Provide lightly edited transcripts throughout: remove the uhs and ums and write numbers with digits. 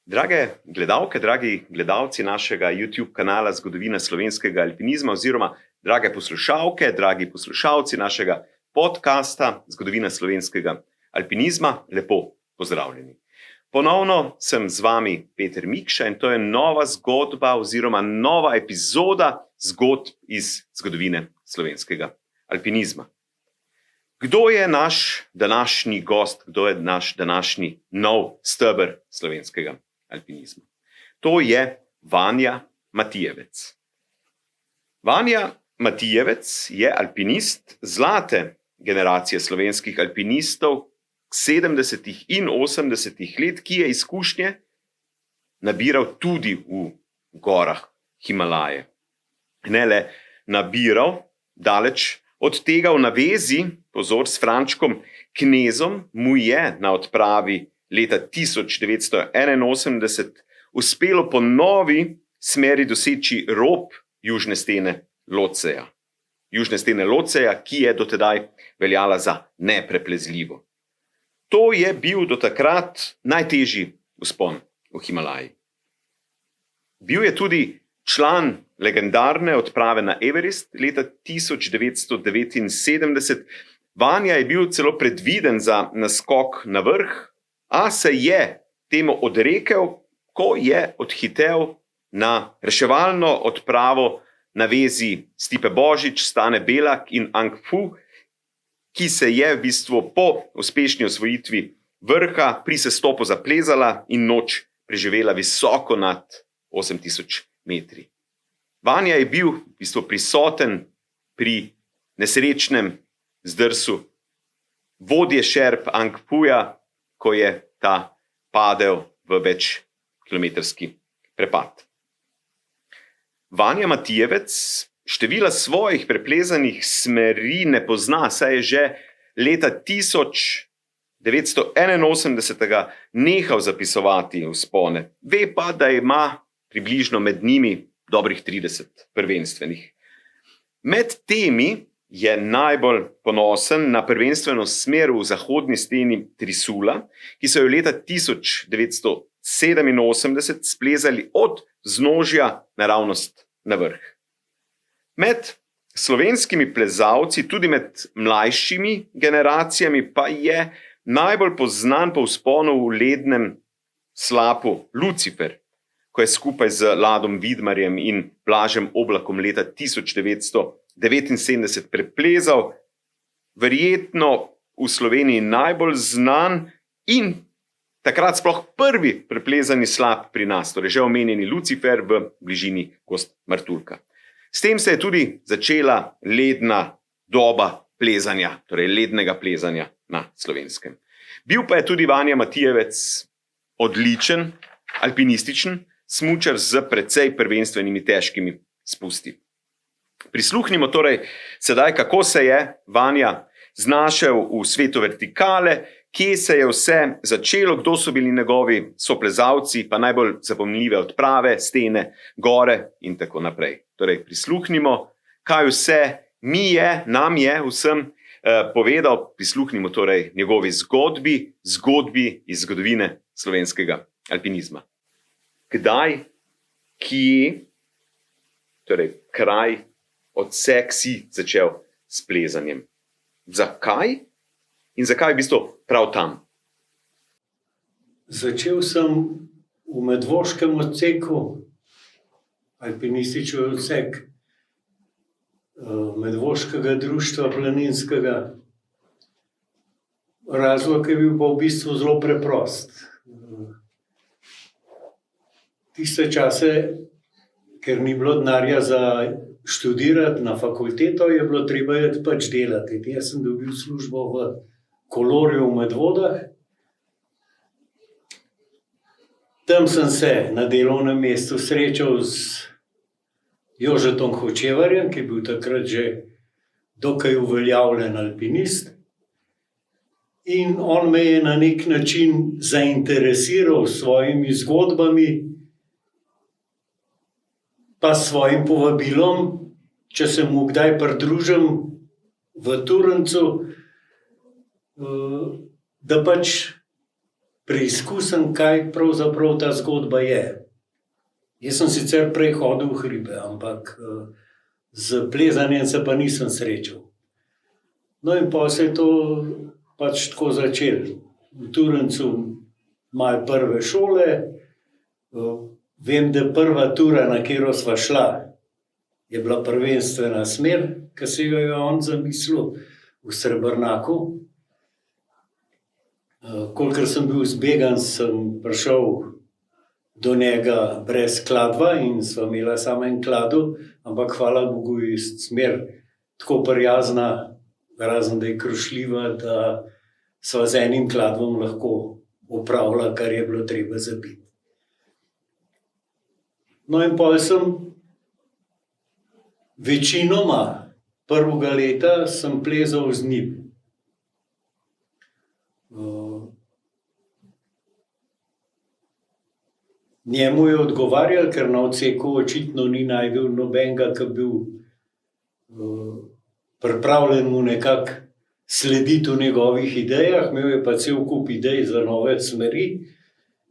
Drage gledalke, dragi gledalci našega YouTube kanala Zgodovina slovenskega alpinizma oziroma drage poslušalke, dragi poslušalci našega podcasta Zgodovina slovenskega alpinizma, lepo pozdravljeni. Ponovno sem z vami Peter Mikša in to je nova zgodba oziroma nova epizoda zgodb iz zgodovine slovenskega alpinizma. Kdo je naš današnji gost, kdo je naš današnji nov steber slovenskega alpinizma? To je Vanja Matijevec. Vanja Matijevec je alpinist zlate generacije slovenskih alpinistov 70. in 80. let, ki je izkušnje nabiral tudi v gorah Himalaje. Ne le nabiral, daleč od tega v navezi, pozor, s Frančkom Knezom mu je na odpravi leta 1981 uspelo po novi smeri doseči rob južne stene Lotseja. Južne stene Lotseja, ki je dotedaj veljala za nepreplezljivo. To je bil do takrat najtežji vzpon v Himalaji. Bil je tudi član legendarne odprave na Everest leta 1979. Vanja je bil celo predviden za naskok na vrh, a se je temu odrekel, ko je odhitel na reševalno odpravo na vezi Stipe Božič, Stane Belak in Ang Fu, ki se je v bistvu po uspešni osvojitvi vrha pri sestopu zaplezala in noč preživela visoko nad 8000 metri. Vanja je bil v bistvu prisoten pri nesrečnem zdrsu vodje šerp Ang Fuja, ko je ta padel v večkilometrski prepad. Vanja Matijevec števila svojih preplezanih smeri ne pozna, saj je že leta 1981 nehal zapisovati vzpone. Ve pa, da ima približno med njimi dobrih 30 prvenstvenih. Med temi je najbolj ponosen na prvenstveno smer v zahodni steni Trisula, ki so jo leta 1987 splezali od vznožja naravnost na vrh. Med slovenskimi plezalci, tudi med mlajšimi generacijami, pa je najbolj poznan po vzponu v lednem slapu Lucifer, ko je skupaj z Ladom Vidmarjem in Blažem Oblakom leta 1979 preplezal verjetno v Sloveniji najbolj znan in takrat sploh prvi preplezani slap pri nas, torej že omenjeni Lucifer v bližini Gozd Martuljka. S tem se je tudi začela ledna doba plezanja, torej lednega plezanja na Slovenskem. Bil pa je tudi Vanja Matijevec odličen, alpinističen smučar z precej prvenstvenimi težkimi spusti. Prisluhnimo torej sedaj, kako se je Vanja znašel v svetu vertikale, kje se je vse začelo, kdo so bili njegovi soplezalci, pa najbolj zapomnljive odprave, stene, gore in tako naprej. Torej, prisluhnimo, kaj vse nam je vsem povedal, prisluhnimo torej njegovi zgodbi iz zgodovine slovenskega alpinizma. Kdaj, kje, torej kraj, odsek si začel s plezanjem? Zakaj in zakaj v bistvu prav tam? Začel sem v medvoškem odseku, alpinistični odsek Medvoškega društva planinskega. Razlog je bil pa v bistvu zelo preprost. Tiste čase, ker ni bilo denarja za študirati na fakulteto, je bilo treba pač delati. Jaz sem dobil službo v Kolorju v Medvodah. Tam sem se na delovnem mestu srečal z Jožetom Hočevarjem, ki je bil takrat že dokaj uveljavljen alpinist. In on me je na nek način zainteresiral s svojimi zgodbami, pa s svojim povabilom, če se mu kdaj pridružim v Turncu, da pač preizkusim, kaj pravzaprav ta zgodba je. Jaz sem sicer prej hodil v hribe, ampak z plezanjem se pa nisem srečal. No in pa se je to pač tako začelo. V Turncu imajo prve šole, vem, da prva tura, na katero sva šla, je bila prvenstvena smer, ki se jo je on zamislil v Srebrnaku. Kolikor sem bil zbegan, sem prišel do njega brez kladva in sva imela samo en kladu, ampak hvala Bogu je smer tako prijazna, razen da je krušljiva, da sva z enim kladvom lahko opravila, kar je bilo treba zabiti. No in potem sem večinoma prvega leta sem plezal z njim. Njemu je odgovarjal, ker na odseku očitno ni najdel nobenega, ki bi bil pripravljen mu nekako slediti v njegovih idejah. Imel je pa cel kup idej za nove smeri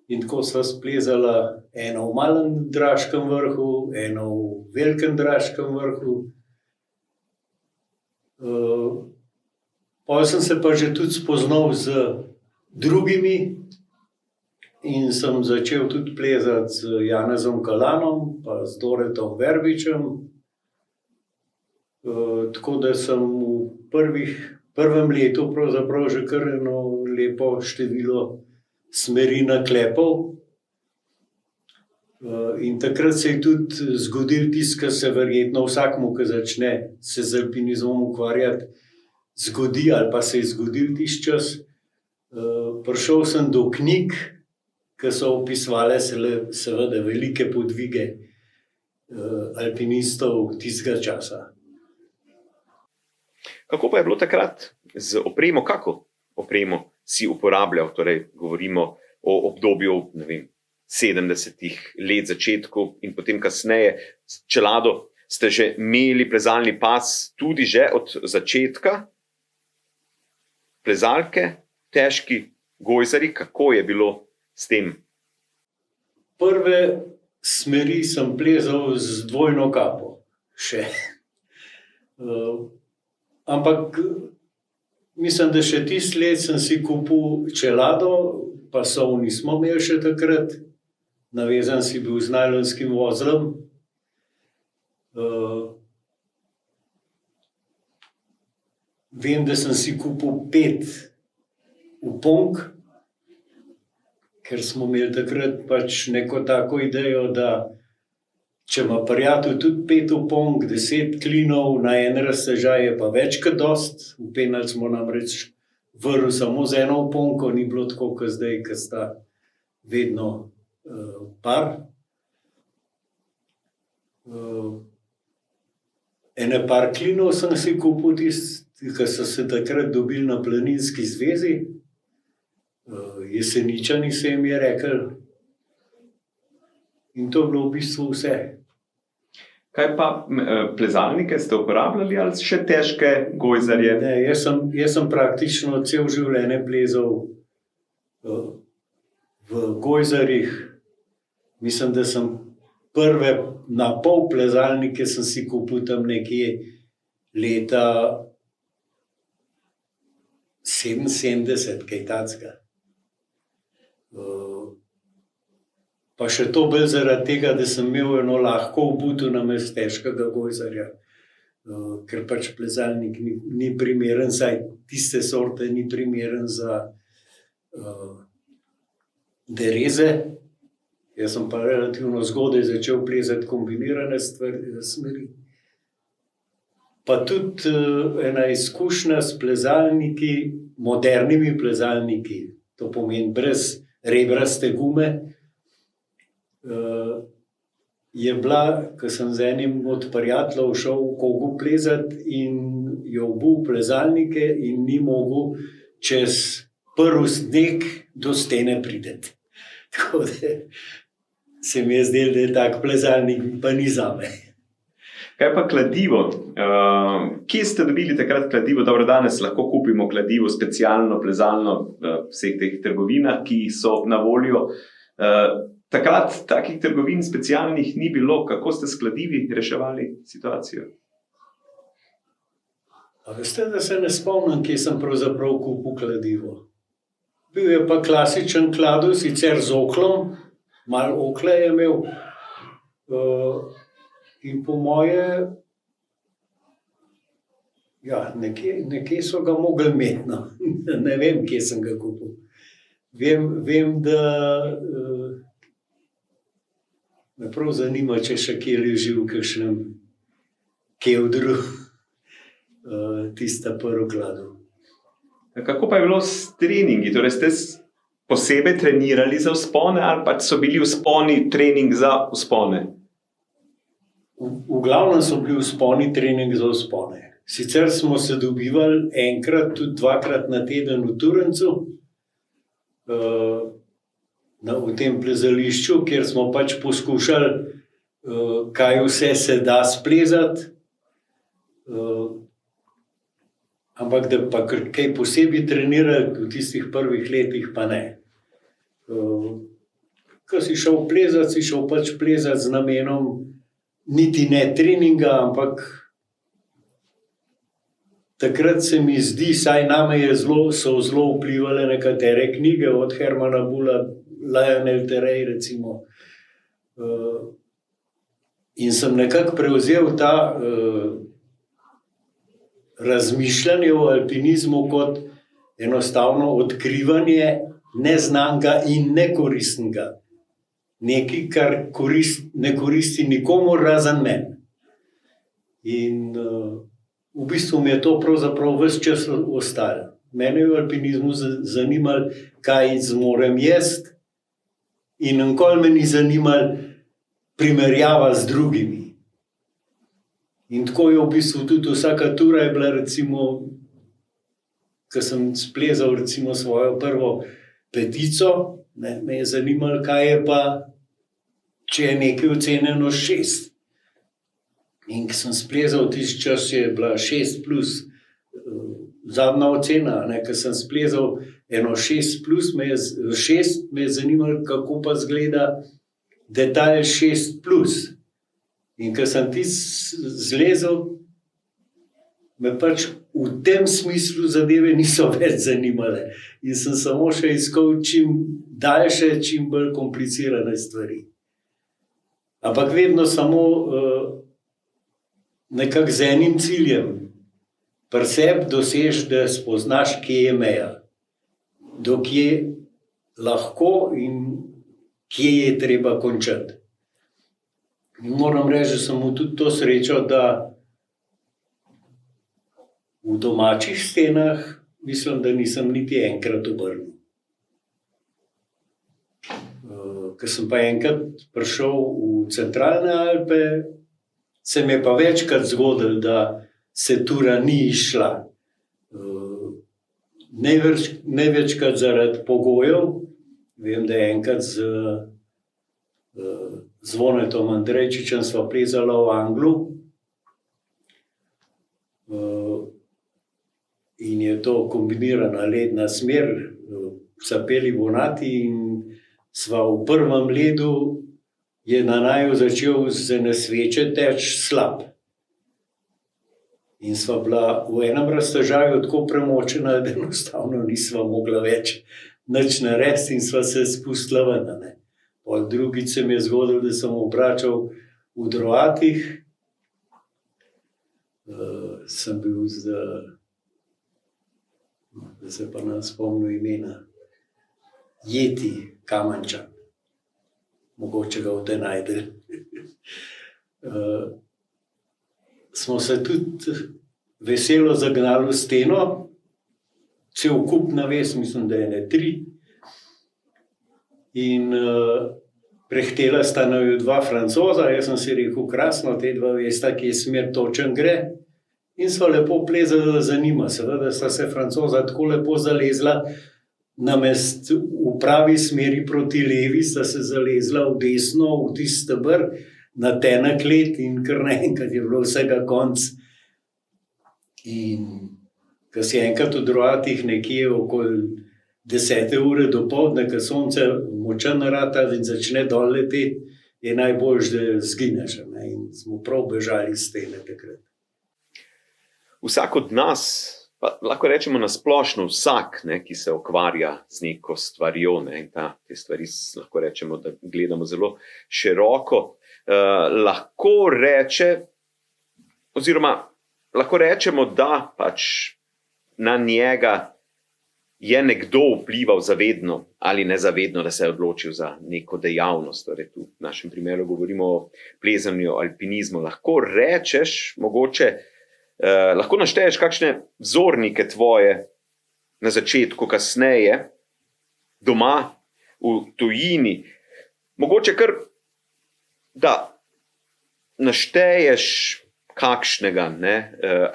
in tako sva splezala eno v malem Draškem vrhu, eno v velikem Draškem vrhu. Potem sem se pa že tudi spoznal z drugimi in sem začel tudi plezati z Janezom Kalanom pa z Doretom Verbičem. Tako da sem v prvem letu pravzaprav že kar eno lepo število smeri naklepal. In takrat se je tudi zgodil tisto, kar se verjetno vsakmu, ki začne se z alpinizmom ukvarjati, zgodi ali pa se je zgodil tisti čas. Prišel sem do knjig, ki so opisovale seveda velike podvige alpinistov tistega časa. Kako pa je bilo takrat z opremo? Kako opremo si uporabljal? Torej, govorimo o obdobju, ne vem, 70-ih let začetku in potem kasneje s čelado. Ste že imeli plezalni pas tudi že od začetka? Plezalke, težki gojzarji, kako je bilo s tem? Prve smeri sem plezal z dvojno kapo še. Ampak mislim, da še tisti let sem si kupil čelado, pasov nismo imeli še takrat. Navezan si bil z najlonskim vozlom. Vem, da sem si kupil 5 uponk, ker smo imeli takrat pač neko tako idejo, da če ima prijatelj tudi 5 uponk, 10 klinov na en raztežaj, je pa več kot dosti. Upenali smo namreč vrv samo z eno uponko, ni bilo tako, kot zdaj, ko sta vedno par. Ene par klinov sem si kupil tisti, ki so se takrat dobili na Planinski zvezi. Jeseničani se jim je rekel. In to je bilo v bistvu vse. Kaj pa plezalnike ste uporabljali ali še težke gojzarje? Ne, jaz sem praktično cel življenje plezal v gojzarjih. Mislim, da sem prve na pol plezalnike sem si kupil tam nekje leta 77, kaj takega. Pa še to bolj zaradi tega, da sem imel eno lahko obuto namesto težkega gojzarja. Ker pač plezalnik ni primeren, saj tiste sorte ni primeren za dereze. Jaz sem pa relativno zgodaj začel plezati kombinirane smeri. Pa tudi ena izkušnja s plezalniki, modernimi plezalniki, to pomeni brez rebraste gume, je bila, ko sem z enim od prijateljev šel v Kogu plezati in je obul plezalnike in ni mogel čez prvi sneg do stene priti. Tako da se mi je zdelo, da je tak plezalnik pa ni zame. Kaj pa kladivo? Kje ste dobili takrat kladivo? Dobro, danes lahko kupimo kladivo specialno, plezalno v vseh teh trgovinah, ki so na voljo. Takrat takih trgovin specialnih ni bilo. Kako ste s kladivi reševali situacijo? A veste, da se ne spomnim, kje sem pravzaprav kupil kladivo. Bil je pa klasičen kladu, sicer z oklom, malo okle je imel. In po moje, ja, nekje so ga mogli imeti, no. Ne vem, kje sem ga kupil. Vem, da me prav zanima, če še kje leži v kakšnem kevdru tista prvo kladu. Kako pa je bilo s treningi? Torej ste posebej trenirali za vzpone ali pa so bili vzponi trening za vzpone? V glavnem so bili vzponi trening za vzpone. Sicer smo se dobivali enkrat, tudi dvakrat na teden v Turencu, v tem plezališču, kjer smo pač poskušali, kaj vse se da splezati. Ampak da pa kaj posebej trenirati v tistih prvih letih, pa ne. Ko si šel plezati, si šel pač plezati z namenom niti ne treninga, ampak takrat se mi zdi, saj name so zelo vplivale nekatere knjige, od Hermana Bulla, Lionel Terray recimo. In sem nekako prevzel ta razmišljanje o alpinizmu kot enostavno odkrivanje neznanega in nekoristnega. Nekaj, kar ne koristi nikomur razen meni. In v bistvu mi je to pravzaprav ves čas ostalo. Mene je v alpinizmu zanimalo, kaj zmorem jesti, in nikoli me ni zanimalo primerjava z drugimi. In tako je v bistvu tudi vsaka tura je bila, recimo, ko sem splezal recimo svojo prvo petico, me je zanimalo, kaj je pa, če je nekaj ocenjeno 6. In ko sem splezal tisti čas, je bila 6 plus zadnja ocena, ko sem splezal eno 6 plus, me je zanimalo, kako pa izgleda detajl 6 plus. In ko sem zlezel, me pač v tem smislu zadeve niso več zanimale. In sem samo še iskal čim daljše, čim bolj komplicirane stvari. Ampak vedno samo nekako z enim ciljem. Pri sebi dosež, da spoznaš, kje je meja. Do kje lahko in kje je treba končati. Moram reči, da sem tudi to srečo, da v domačih stenah mislim, da nisem niti enkrat obrnil. Ko sem pa enkrat prišel v centralne Alpe, se mi je pa večkrat zgodilo, da se tura ni izšla. Največkrat zaradi pogojev. Vem, da je enkrat z Zvonetom Andrejčičem sva plezala v Anglu. In je to kombinirana ledna smer, Sapeli Bonati, in sva v prvem ledu je na naju začel z ene sveče teč slab. In sva bila v enem raztežaju tako premočena, da enostavno nisva mogla več nič narediti in sva se spustila ven. Drugič se mi je zgodilo, da sem obračal v Droatih. Sem bil da se pa ne spomnim imena, Jeti Kamančan. Mogoče ga boste našli. Smo se tudi veselo zagnali v steno, cel kup naves, mislim, da je ne 3. In prehtela sta naju 2 Francoza, jaz sem si rekel, krasno, te 2 vesta, kje smer točen gre. In sva lepo plezala za njima. Seveda sta se Francoza tako lepo zalezla, namest v pravi smeri proti levi, sta se zalezla v desno, v tisti steber, na tenek let in kar naenkrat je bilo vsega konc. In ko si enkrat v Roatih nekje okoli 10. ure dopoldne, ko sonce močno rata in začne dol leteti, je najboljše, da zgineš. Ne? In smo prav bežali iz stene takrat. Vsak od nas, pa lahko rečemo na splošno vsak, ne, ki se ukvarja z neko stvarjo, ne, in te stvari lahko rečemo, da gledamo zelo široko, lahko reče, oziroma lahko rečemo, da pač na njega je nekdo vplival zavedno ali nezavedno, da se je odločil za neko dejavnost. Torej, tu v našem primeru govorimo o plezanju, alpinizmu. Lahko rečeš, mogoče, lahko našteješ kakšne vzornike tvoje na začetku, kasneje, doma, v tujini. Mogoče kar, da našteješ kakšnega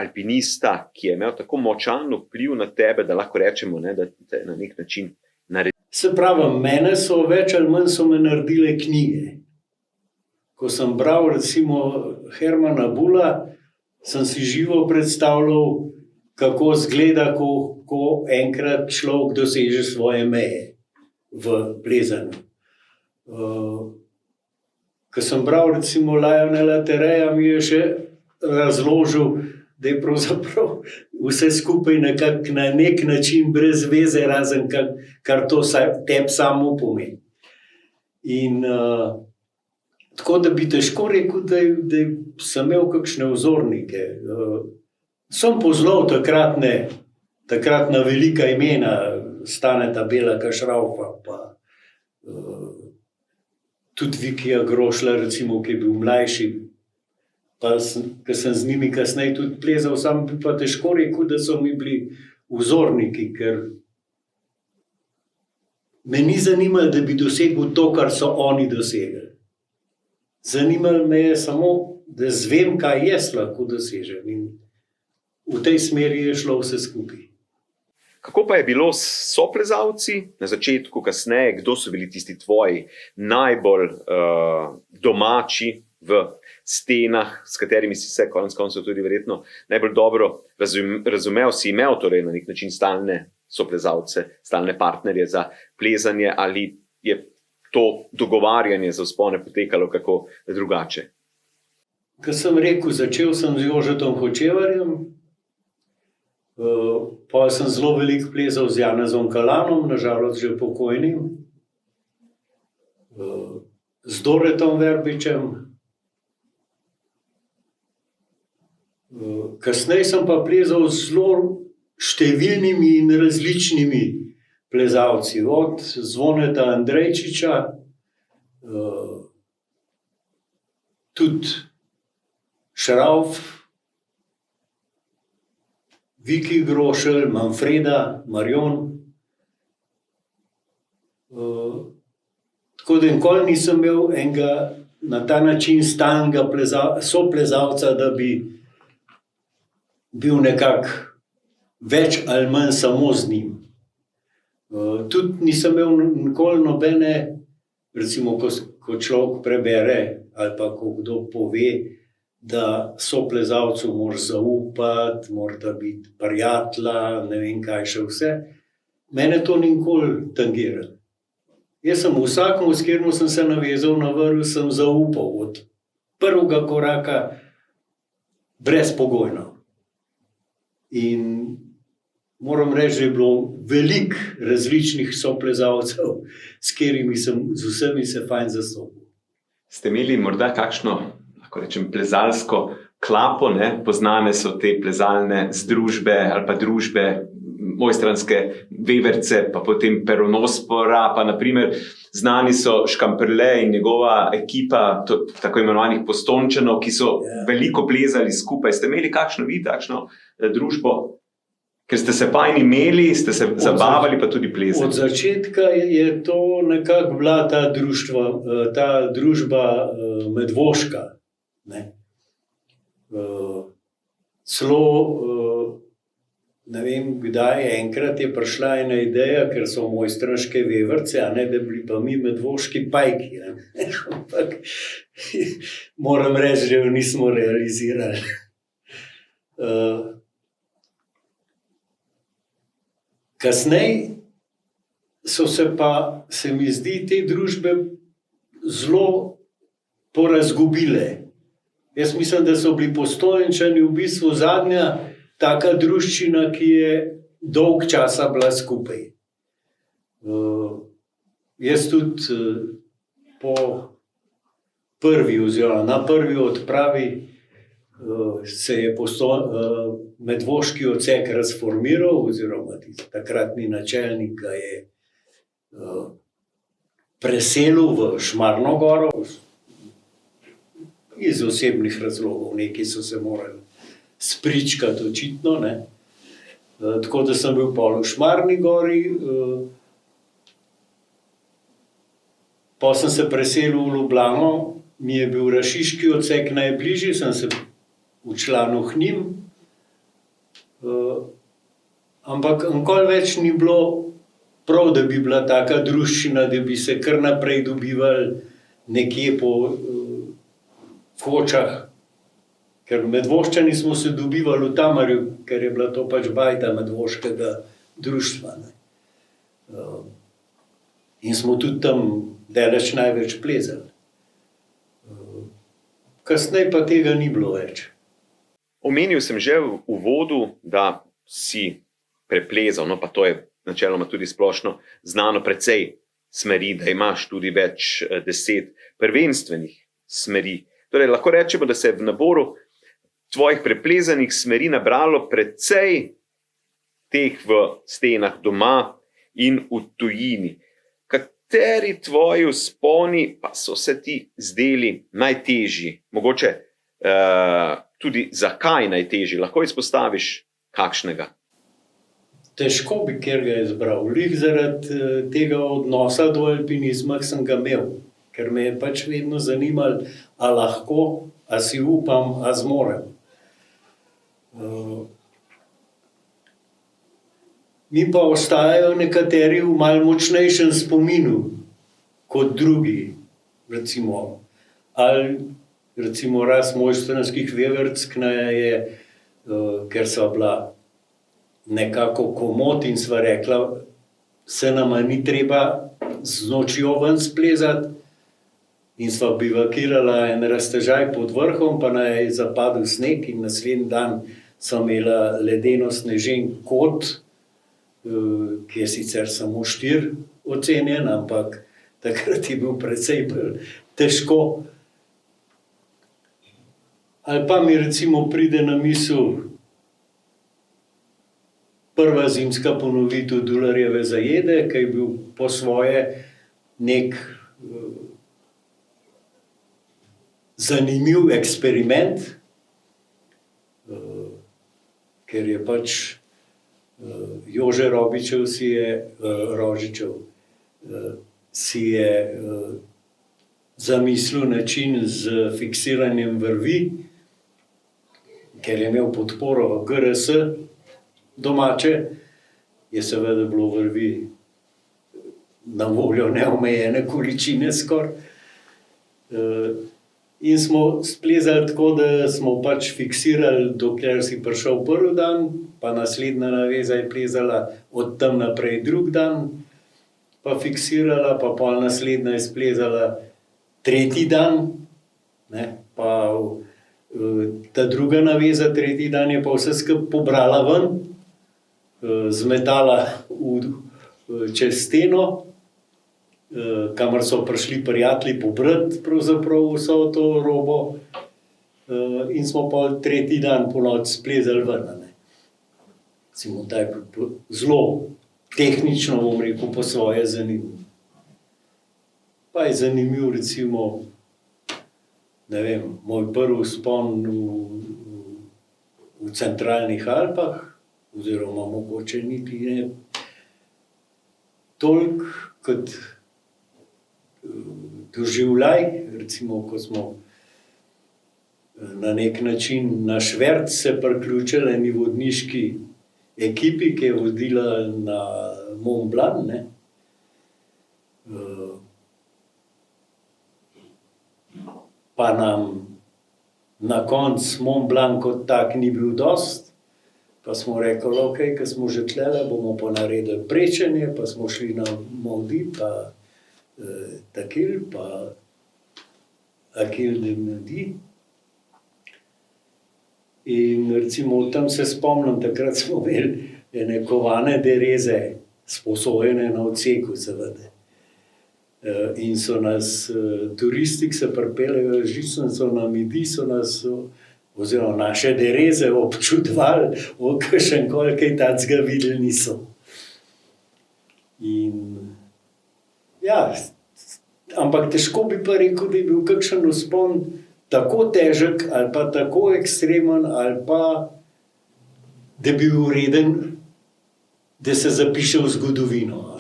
alpinista, ki je imel tako močan vpliv na tebe, da lahko rečemo, ne, da te na nek način naredi. Se pravi, mene so več ali manj so me naredile knjige. Ko sem bral recimo Hermana Bulla, sem si živo predstavljal, kako izgleda, ko enkrat človek doseže svoje meje v plezanju. Ko sem bral recimo Lionela Terreja, mi je še razložil, da je pravzaprav vse skupaj nekako na nek način brez veze, razen kar to tebi samo pomeni. In tako da bi težko rekel, da sem imel kakšne vzornike. Sem poznal takratna velika imena, Staneta Belaka Šraufa, pa tudi Vikija Grošla, recimo, ki je bil mlajši, pa ko sem z njimi kasneje tudi plezal, sam bi pa težko rekel, da so mi bili vzorniki, ker me ni zanimalo, da bi dosegel to, kar so oni dosegli. Zanimalo me je samo, da zvem, kaj jaz lahko dosežem. In v tej smeri je šlo vse skupaj. Kako pa je bilo s soplezalci na začetku, kasneje, kdo so bili tisti tvoji najbolj domači v stenah, s katerimi si se konec koncev tudi verjetno najbolj dobro razumel, si imel torej na nek način stalne soplezalce, stalne partnerje za plezanje, ali je to dogovarjanje za vzpone potekalo kako drugače? Ko sem rekel, začel sem z Jožetom Hočevarjem, pa sem zelo veliko plezal z Janezom Kalanom, nažalost že pokojnim, z Doretom Verbičem. Kasneje sem pa plezal z zelo številnimi in različnimi plezalci, od Zvoneta Andrejčiča, tudi Šrauf, Viki Grošelj, Manfreda, Marjon. Tako da nikoli nisem imel enega na ta način stalnega soplezalca, da bi bil nekako več ali manj samo z njim. Tudi nisem imel nikoli nobene, recimo, ko človek prebere ali pa ko kdo pove, da soplezalcu moraš zaupati, mora biti prijatelja, ne vem kaj še vse. Mene to nikoli tangiralo. Jaz sem vsakemu, s katerim sem se navezal na vrv, sem zaupal od prvega koraka brezpogojno. In moram reči, da je bilo veliko različnih soplezalcev, s katerimi sem z vsemi se fajn zastopil. Ste imeli morda kakšno, lahko rečem, plezalsko klapo, ne? Poznane so te plezalne združbe ali pa družbe, mojstranske Veverce, pa potem Peronospora, pa naprimer znani so Škamperle in njegova ekipa, tako imenovanih Postončanov, ki so veliko plezali skupaj. Ste imeli kakšno vi, takšno družbo? Ker ste se fajn imeli, ste se zabavali, pa tudi plezali. Od začetka je to nekako bila ta družba medvoška. Celo ne vem kdaj, enkrat je prišla ena ideja, ker so mojstranške vevrce, a ne, da bili pa mi medvoški pajki. Ampak moram reči, že jo nismo realizirali. Kasneje so se pa, se mi zdi, te družbe zelo porazgubile. Jaz mislim, da so bili Postojnčani v bistvu zadnja taka druščina, ki je dolg časa bila skupaj. Jaz tudi po prvi oziroma na prvi odpravi se je medvoški odsek razformiral, oziroma takratni načelnik ga je preselil v Šmarno goro iz osebnih razlogov, neki so se morali spričkati očitno, ne. Tako da sem bil pol v Šmarni gori, potem sem se preselil v Ljubljano, mi je bil Rašiški odsek najbližji, sem se včlanil k njim, ampak nikoli več ni bilo prav, da bi bila taka druščina, da bi se kar naprej dobivali nekje po Hočah, ker Medvoščani smo se dobivali v Tamarju, ker je bila to pač bajta medvoškega društva. In smo tudi tam daleč največ plezali. Kasneje pa tega ni bilo več. Omenil sem že v uvodu, da si preplezal, no pa to je načeloma tudi splošno znano, precej smeri, da imaš tudi več 10 prvenstvenih smeri. Torej, lahko rečemo, da se je v naboru tvojih preplezanih smeri nabralo precej teh v stenah doma in v tujini. Kateri tvoji vzponi pa so se ti zdeli najtežji? Mogoče tudi zakaj najtežji? Lahko izpostaviš kakšnega? Težko bi kjerga izbral. Lih zaradi tega odnosa do alpinizma sem ga imel, ker me je pač vedno zanimalo, a lahko, a si upam, a zmorem. Mi pa ostajajo nekateri v malo močnejšem spominu kot drugi, recimo. Ali recimo raz mojstranskih vevrc, ker sva bila nekako komot in sva rekla, se nama ni treba z nočjo ven splezati, in sva bivakirala en raztežaj pod vrhom, pa naj je zapadel sneg in naslednji dan sva imela ledeno snežen kot, ki je sicer samo 4 ocenjen, ampak takrat je bil precej težko. Ali pa mi recimo pride na misel prva zimska ponovitev Dularjeve zajede, ki je bil po svoje nek zanimiv eksperiment, ker je pač Jože Rožičev si je zamislil način z fiksiranjem vrvi, ker je imel podporo GRS domače, je seveda bilo vrvi na voljo neomejene količine skoraj. In smo splezali tako, da smo pač fiksirali, dokler si prišel prvi dan, pa naslednja naveza je plezala od tam naprej drug dan, pa fiksirala, pa pol naslednja je splezala tretji dan, ne, pa ta druga naveza, tretji dan je pa vse skupaj pobrala ven, zmetala čez steno, kamor so prišli prijatelji pobrati pravzaprav vso to robo, in smo pa tretji dan po noč splezali ven. Recimo, da je zelo tehnično, bom rekel, po svoje zanimivo. Pa je zanimiv recimo, ne vem, moj prvi vzpon v centralnih Alpah, oziroma mogoče niti ne toliko kot doživljaj, recimo, ko smo na nek način na švert se priključili eni vodniški ekipi, ki je vodila na Mont Blanc, ne. Pa nam na koncu Mont Blanc kot tak ni bil dost, pa smo rekli, ok, ko smo že tlele, bomo pa naredili prečenje, pa smo šli na Maudit, pa Takil, pa Akil de Medi. In recimo tam se spomnim, takrat smo imeli ene kovane dereze, sposojene na odseku, seveda. In so nas turisti, ki se pripeljejo z žicnico na Midi, so nas, oziroma naše dereze občudovali, kakšenkoli kaj takega videli niso. In ja, ampak težko bi pa rekel, da je bil kakšen vzpon tako težek ali pa tako ekstremen ali pa da bi bil vreden, da se zapiše v zgodovino.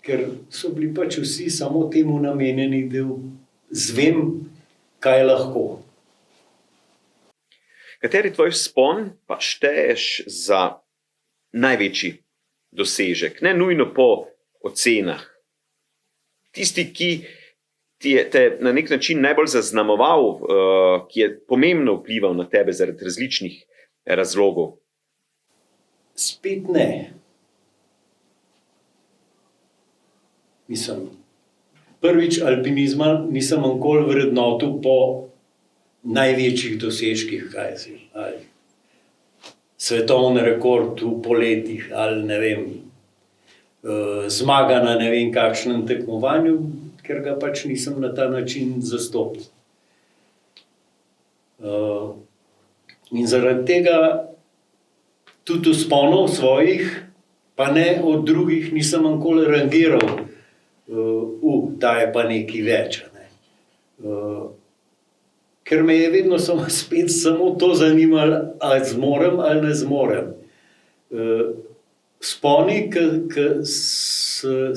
Ker so bili pač vsi samo temu namenjeni, da zvem, kaj lahko. Kateri tvoj vzpon pa šteješ za največji dosežek? Ne nujno po ocenah. Tisti, ki ti je te na nek način najbolj zaznamoval, ki je pomembno vplival na tebe zaradi različnih razlogov. Spet ne. Mislim, prvič alpinizma nisem nikoli vrednotil po največjih dosežkih, kaj si, ali svetovni rekord v poletih, ali ne vem, zmaga na ne vem kakšnem tekmovanju, ker ga pač nisem na ta način zastopil. In zaradi tega tudi vzponov svojih, pa ne od drugih, nisem nikoli rangiral, ta je pa nekaj več. Ne. Ker me je vedno spet samo to zanimalo, ali zmorem ali ne zmorem. Vzponi, ki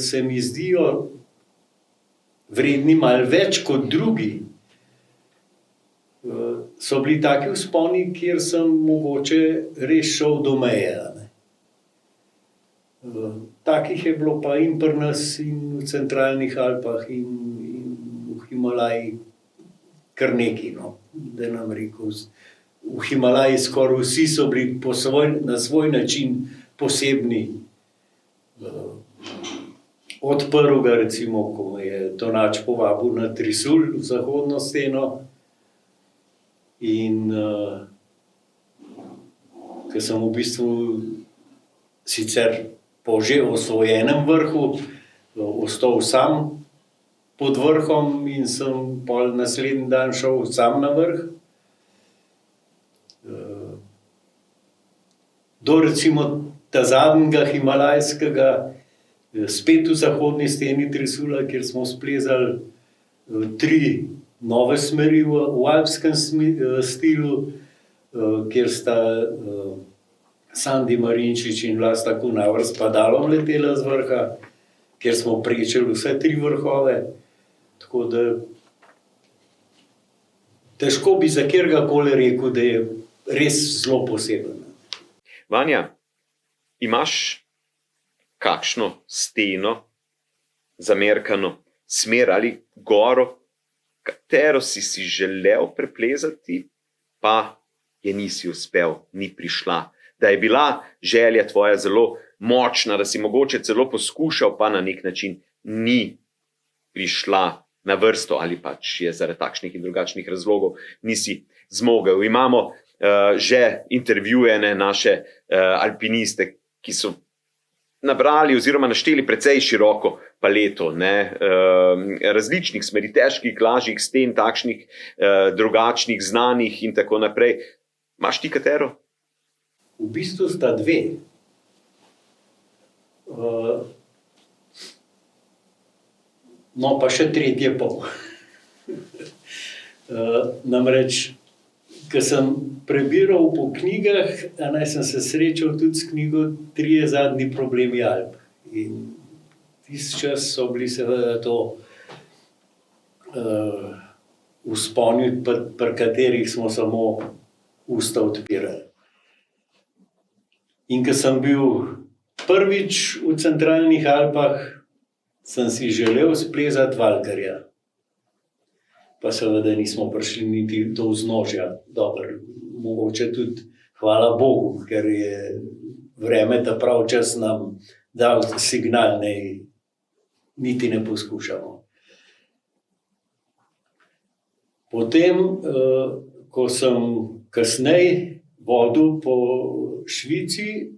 se mi zdijo vredni malo več kot drugi, so bili taki vzponi, kjer sem mogoče res šel do meje. Takih je bilo pa in pri nas, in v centralnih Alpah, in v Himalaji kar nekaj, no, da nam rekel. V Himalaji skoraj vsi so bili na svoj način posebni. Od prvega, recimo, ko me je Tonač povabil na Trisul, v zahodno steno, in ko sem v bistvu sicer po že osvojenem vrhu ostal sam pod vrhom in sem pol naslednji dan šel sam na vrh. Do recimo ta zadnjega himalajskega, spet v zahodni steni Trisula, kjer smo splezali 3 nove smeri v alpskem stilu, kjer sta Sandi Marinčič in Vlasta Kunaver s padalom letela z vrha, kjer smo prečeli vse 3 vrhove. Tako da težko bi za katerega-koli rekel, da je res zelo poseben. Vanja, imaš kakšno steno, zamerkano smer ali goro, katero si želel preplezati, pa je nisi uspel, ni prišla? Da je bila želja tvoja zelo močna, da si mogoče celo poskušal, pa na nek način ni prišla na vrsto, ali pač je zaradi takšnih in drugačnih razlogov nisi zmogel. Imamo že intervjujene naše alpiniste, ki so nabrali oziroma našteli precej široko paleto, ne, različnih smeri, težkih, lažjih sten, takšnih, drugačnih, znanih in tako naprej. Imaš ti katero? V bistvu sta 2. No, pa še 3. pol. Namreč, ko sem prebiral po knjigah, sem se srečal tudi s knjigo 3 zadnji problemi Alp. In tisti čas so bili seveda to vzponi, pri katerih smo samo usta odpirali. In ko sem bil prvič v centralnih Alpah, sem si želel splezati Valkarja. Pa seveda nismo prišli niti do vznožja. Dobro, mogoče tudi hvala Bogu, ker je vreme ta prav čas nam dal signal, niti ne poskušamo. Potem, ko sem kasneje vodil po Švici,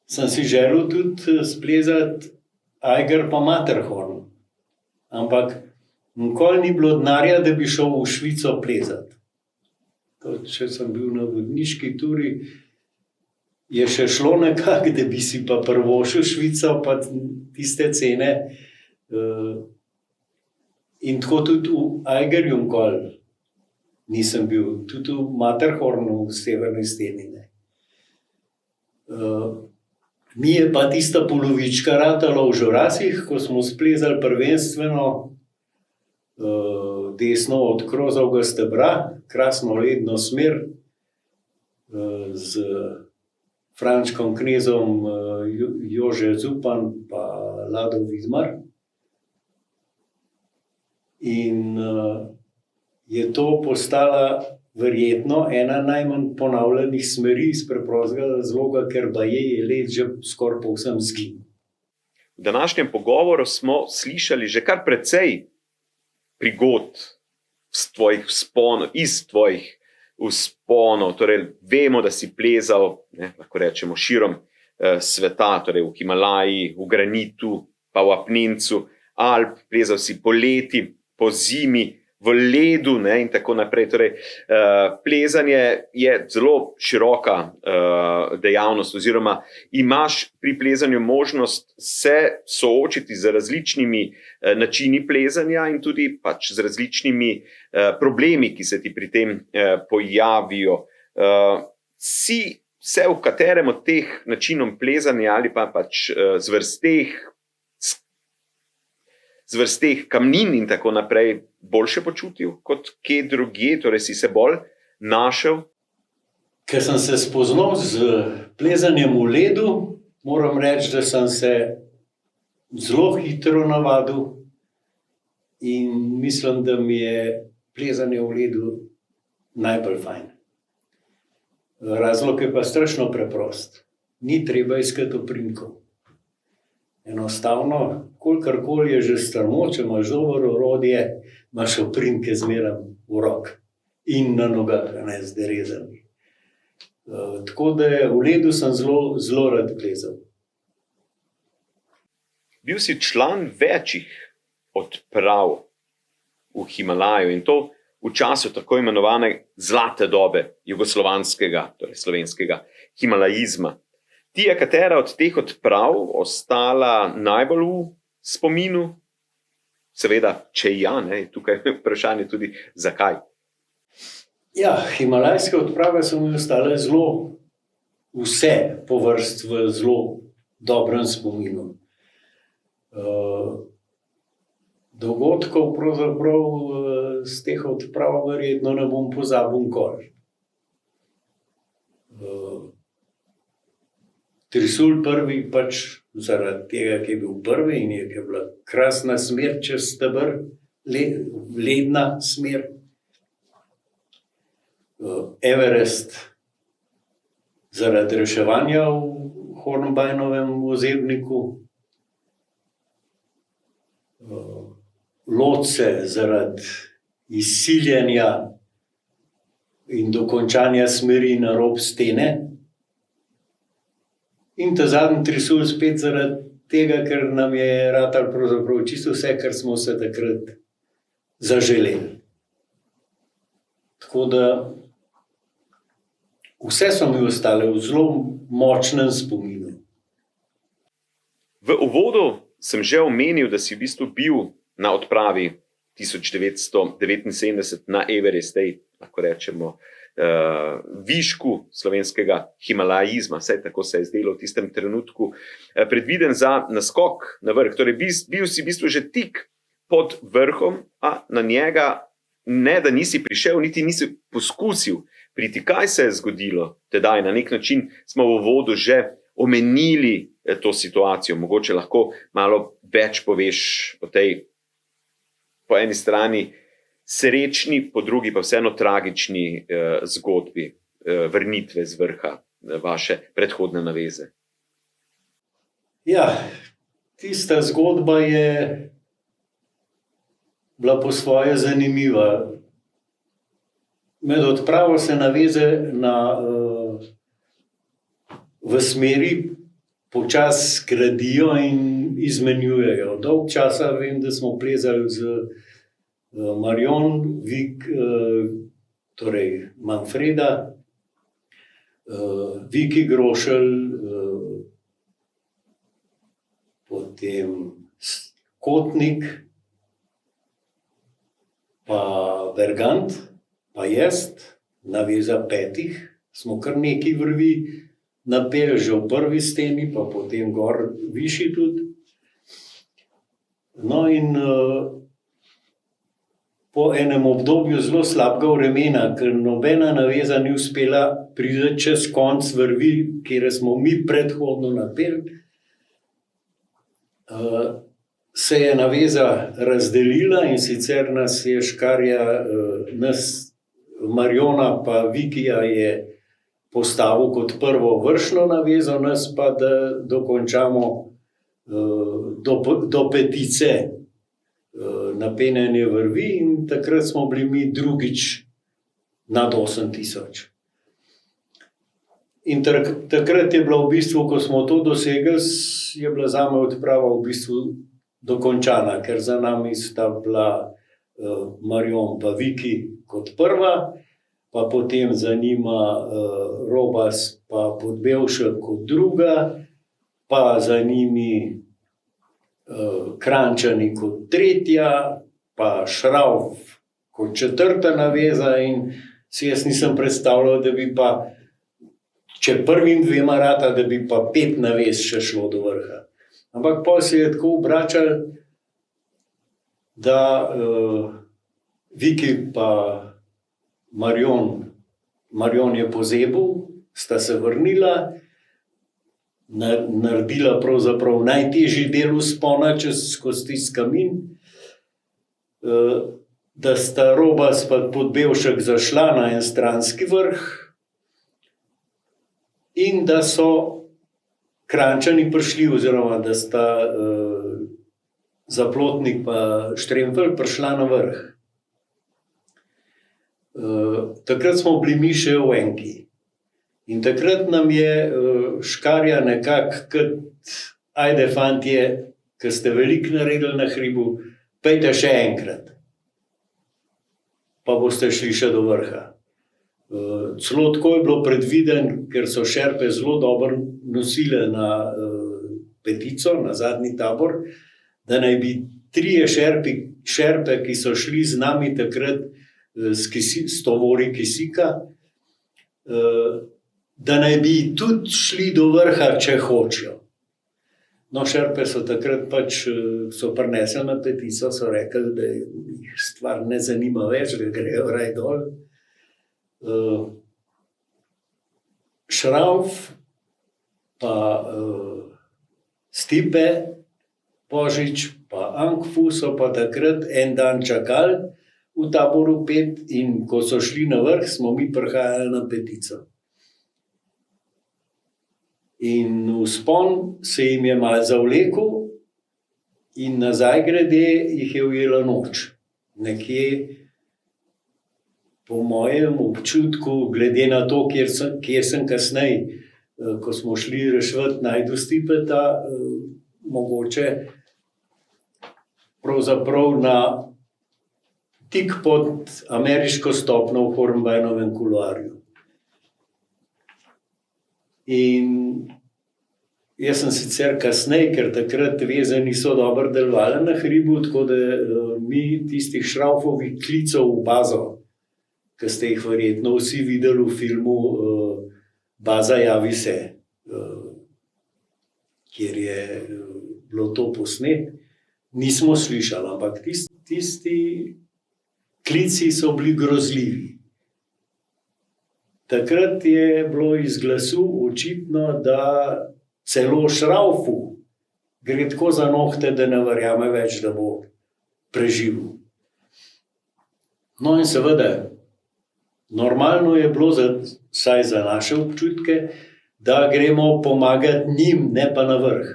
sem si želel tudi splezati Eiger pa Matterhorn. Ampak nikoli ni bilo denarja, da bi šel v Švico plezati. Če sem bil na vodniški turi, je še šlo nekako, da bi si pa privoščil Švico, pa tiste cene. In tako tudi v Eigerju nikoli nisem bil, tudi v Matterhornu v severni steni. Mi je pa tista polovička ratala v Žorasih, ko smo splezali prvenstveno desno od Krozovega stebra, krasno ledno smer, z Frančkom knezom Jože Zupan pa Lado Vidmar. In je to postala verjetno ena najmanj ponavljanih smeri iz preprostega razloga, ker baje je led že skoraj povsem izginil. V današnjem pogovoru smo slišali že kar precej prigod iz tvojih vzponov. Torej, vemo, da si plezal, lahko rečemo, širom sveta, torej v Himalaji, v granitu, pa v apnencu Alp, plezal si poleti, po zimi, v ledu, in tako naprej. Torej, plezanje je zelo široka dejavnost, oziroma imaš pri plezanju možnost se soočiti z različnimi načini plezanja in tudi pač z različnimi problemi, ki se ti pri tem pojavijo. Si se v katerem od teh načinov plezanja ali pa pač zvrsteh kamnin in tako naprej boljše počutil kot kje drugje, torej si se bolj našel? Ker sem se spoznal z plezanjem v ledu, moram reči, da sem se zelo hitro navadil in mislim, da mi je plezanje v ledu najbolj fajn. Razlog je pa strašno preprost. Ni treba iskati oprimkov. Enostavno, kolikorkoli je že strmo, če imaš dobro orodje, imaš oprimke zmeraj v rok in na nogah, z derezami. Tako da v ledu sem zelo rad plezal. Bil si član večjih odprav v Himalaju in to v času tako imenovane zlate dobe jugoslovanskega, torej slovenskega himalajizma. Ti je katera od teh odprav ostala najbolj v spominu? Seveda, če ja, tukaj je vprašanje tudi zakaj. Ja, himalajske odprave so mi ostale vse po vrst v zelo dobrem spominu. Dogodkov pravzaprav z teh odprav verjetno ne bom pozabil nikoli. Trisul prvi pač zaradi tega, ki je bil prvi in je bila krasna smer čez steber, ledna smer. Everest zaradi reševanja v Hornbajnovem ozebniku. Lotse zaradi izsiljenja in dokončanja smeri na rob stene. In ta zadnji trisul spet zaradi tega, ker nam je ratal pravzaprav čisto vse, kar smo se takrat zaželeli. Tako da vse so mi ostale v zelo močnem spominu. V uvodu sem že omenil, da si v bistvu bil na odpravi 1979 na Everest, lahko rečemo, višku slovenskega himalajizma, vsaj tako se je zdelo v tistem trenutku, predviden za naskok na vrh. Torej, bil si v bistvu že tik pod vrhom, a na njega ne, da nisi prišel, niti nisi poskusil priti. Kaj se je zgodilo tedaj? Na nek način smo v uvodu že omenili to situacijo. Mogoče lahko malo več poveš o tej, po eni strani srečni, po drugi pa vseeno tragični zgodbi vrnitve z vrha vaše predhodne naveze. Ja, tista zgodba je bila po svoje zanimiva. Med odpravo se naveze v smeri počasi gradijo in izmenjujejo. Dolg časa vem, da smo plezali z Marion, torej Manfreda, Viki Grošelj, potem Kotnik, pa Bergant, pa jaz, naveza 5, smo kar nekaj vrvi napeli že v prvi steni, pa potem gor višji tudi. No in po enem obdobju zelo slabega vremena, ker nobena naveza ni uspela priti čez konc vrvi, kjer smo mi predhodno napeli, se je naveza razdelila in sicer nas je škarja, Mariona pa Vikija je postavil kot prvo vršno navezo, nas pa da dokončamo do petice napenjanje vrvi in takrat smo bili mi drugič nad 8000. In takrat je bila v bistvu, ko smo to dosegli, je bila zame odprava v bistvu dokončana, ker za nami sta bila Marion pa Viki kot prva, pa potem za njima Robas pa Podbevšek kot druga, pa za njimi Kranjčani kot tretja, pa Šravf kot četrta naveza in si jaz nisem predstavljal, da bi pa, če prvim dvema rata, da bi pa 5 navez še šlo do vrha. Ampak pol se je tako obračal, da Viki pa Marion je pozebil, sta se vrnila, naredila pravzaprav najtežji del vzpona skozi tisti kamin, da sta Robas pa Podbevšek zašla na en stranski vrh in da so Kranjčani prišli, oziroma da sta Zaplotnik pa Štremfelj prišla na vrh. Takrat smo bili mi še v enki. In takrat nam je škarja nekako, ajde fantje, ki ste veliko naredili na hribu, pejte še enkrat, pa boste šli še do vrha. Celo tako je bilo predviden, ker so šerpe zelo dobro nosile na petico, na zadnji tabor, da naj bi 3 šerpe, ki so šli z nami takrat s tovori kisika, da naj bi tudi šli do vrha, če hočejo. No, šerpe so takrat pač so prinesli na petico, so rekli, da jih stvar ne zanima več, da grejo raj dol. Šravf pa Stipe Božič pa Ankfu so pa takrat en dan čakali v taboru 5 in ko so šli na vrh, smo mi prihajali na petico. In vzpon se jim je malo zavlekel in nazaj grede jih je ujela noč. Nekje, po mojem občutku, glede na to, kjer sem kasneje, ko smo šli reševati najdu Stipeta, mogoče pravzaprav tik pod ameriško stopno v Hornbajnovem kuloarju. In jaz sem sicer kasneje, ker takrat veze niso dobro delovale na hribu, tako da mi tistih Šravfovih klicev v bazo, ki ste jih verjetno vsi videli v filmu Baza javi se, kjer je bilo to posnet, nismo slišali, ampak tisti klici so bili grozljivi. takrat je bilo iz glasu očitno, da celo Šraufu gre tako za nohte, da ne verjame več, da bo preživel. No in seveda, normalno je bilo, vsaj za naše občutke, da gremo pomagati njim, ne pa na vrh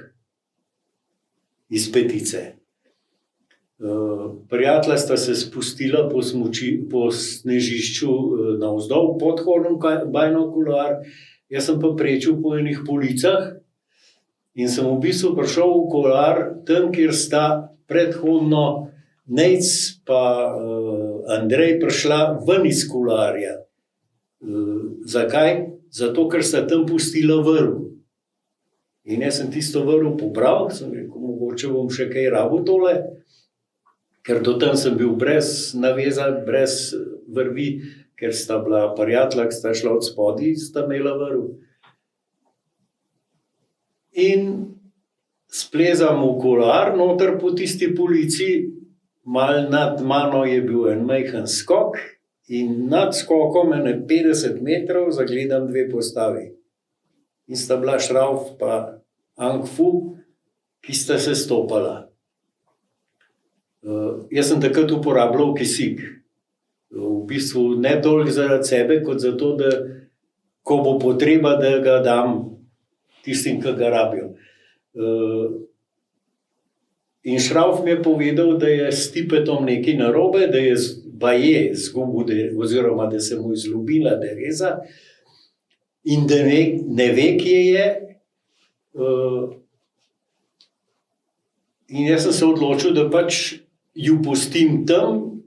iz petice. Prijatelja sta se spustila po snežišču navzdol, pod Hornom Bajnokular, jaz sem pa prečil po enih policah in sem v bistvu prišel v Kolar, tam, kjer sta predhodno Nejc pa Andrej prišla ven iz Kolarja. Zakaj? Zato, ker sta tam pustila vrv. In jaz sem tisto vrv pobral, sem rekel, mogoče bom še kaj rabil tole, ker do tam sem bil brez naveza, brez vrvi, ker sta bila prijatelja, ki sta šla od spodaj, sta imela vrv. In splezam v Kolar, noter po tisti polici, mal nad mano je bil en majhen skok in nad skokom ene 50 metrov zagledam dve postavi. In sta bila Šrauf pa Ang Fu, ki sta se stopala. Jaz sem takrat uporabljal kisik. V bistvu ne toliko zaradi sebe, kot zato, da ko bo potreba, da ga dam tistim, ki ga rabijo. In Šrauf mi je povedal, da je s Tipetom nekaj narobe, da je baje zgubil, oziroma da se mu izlubila dereza in da ne ve, kje je. In jaz sem se odločil, da pač ju pustim tam.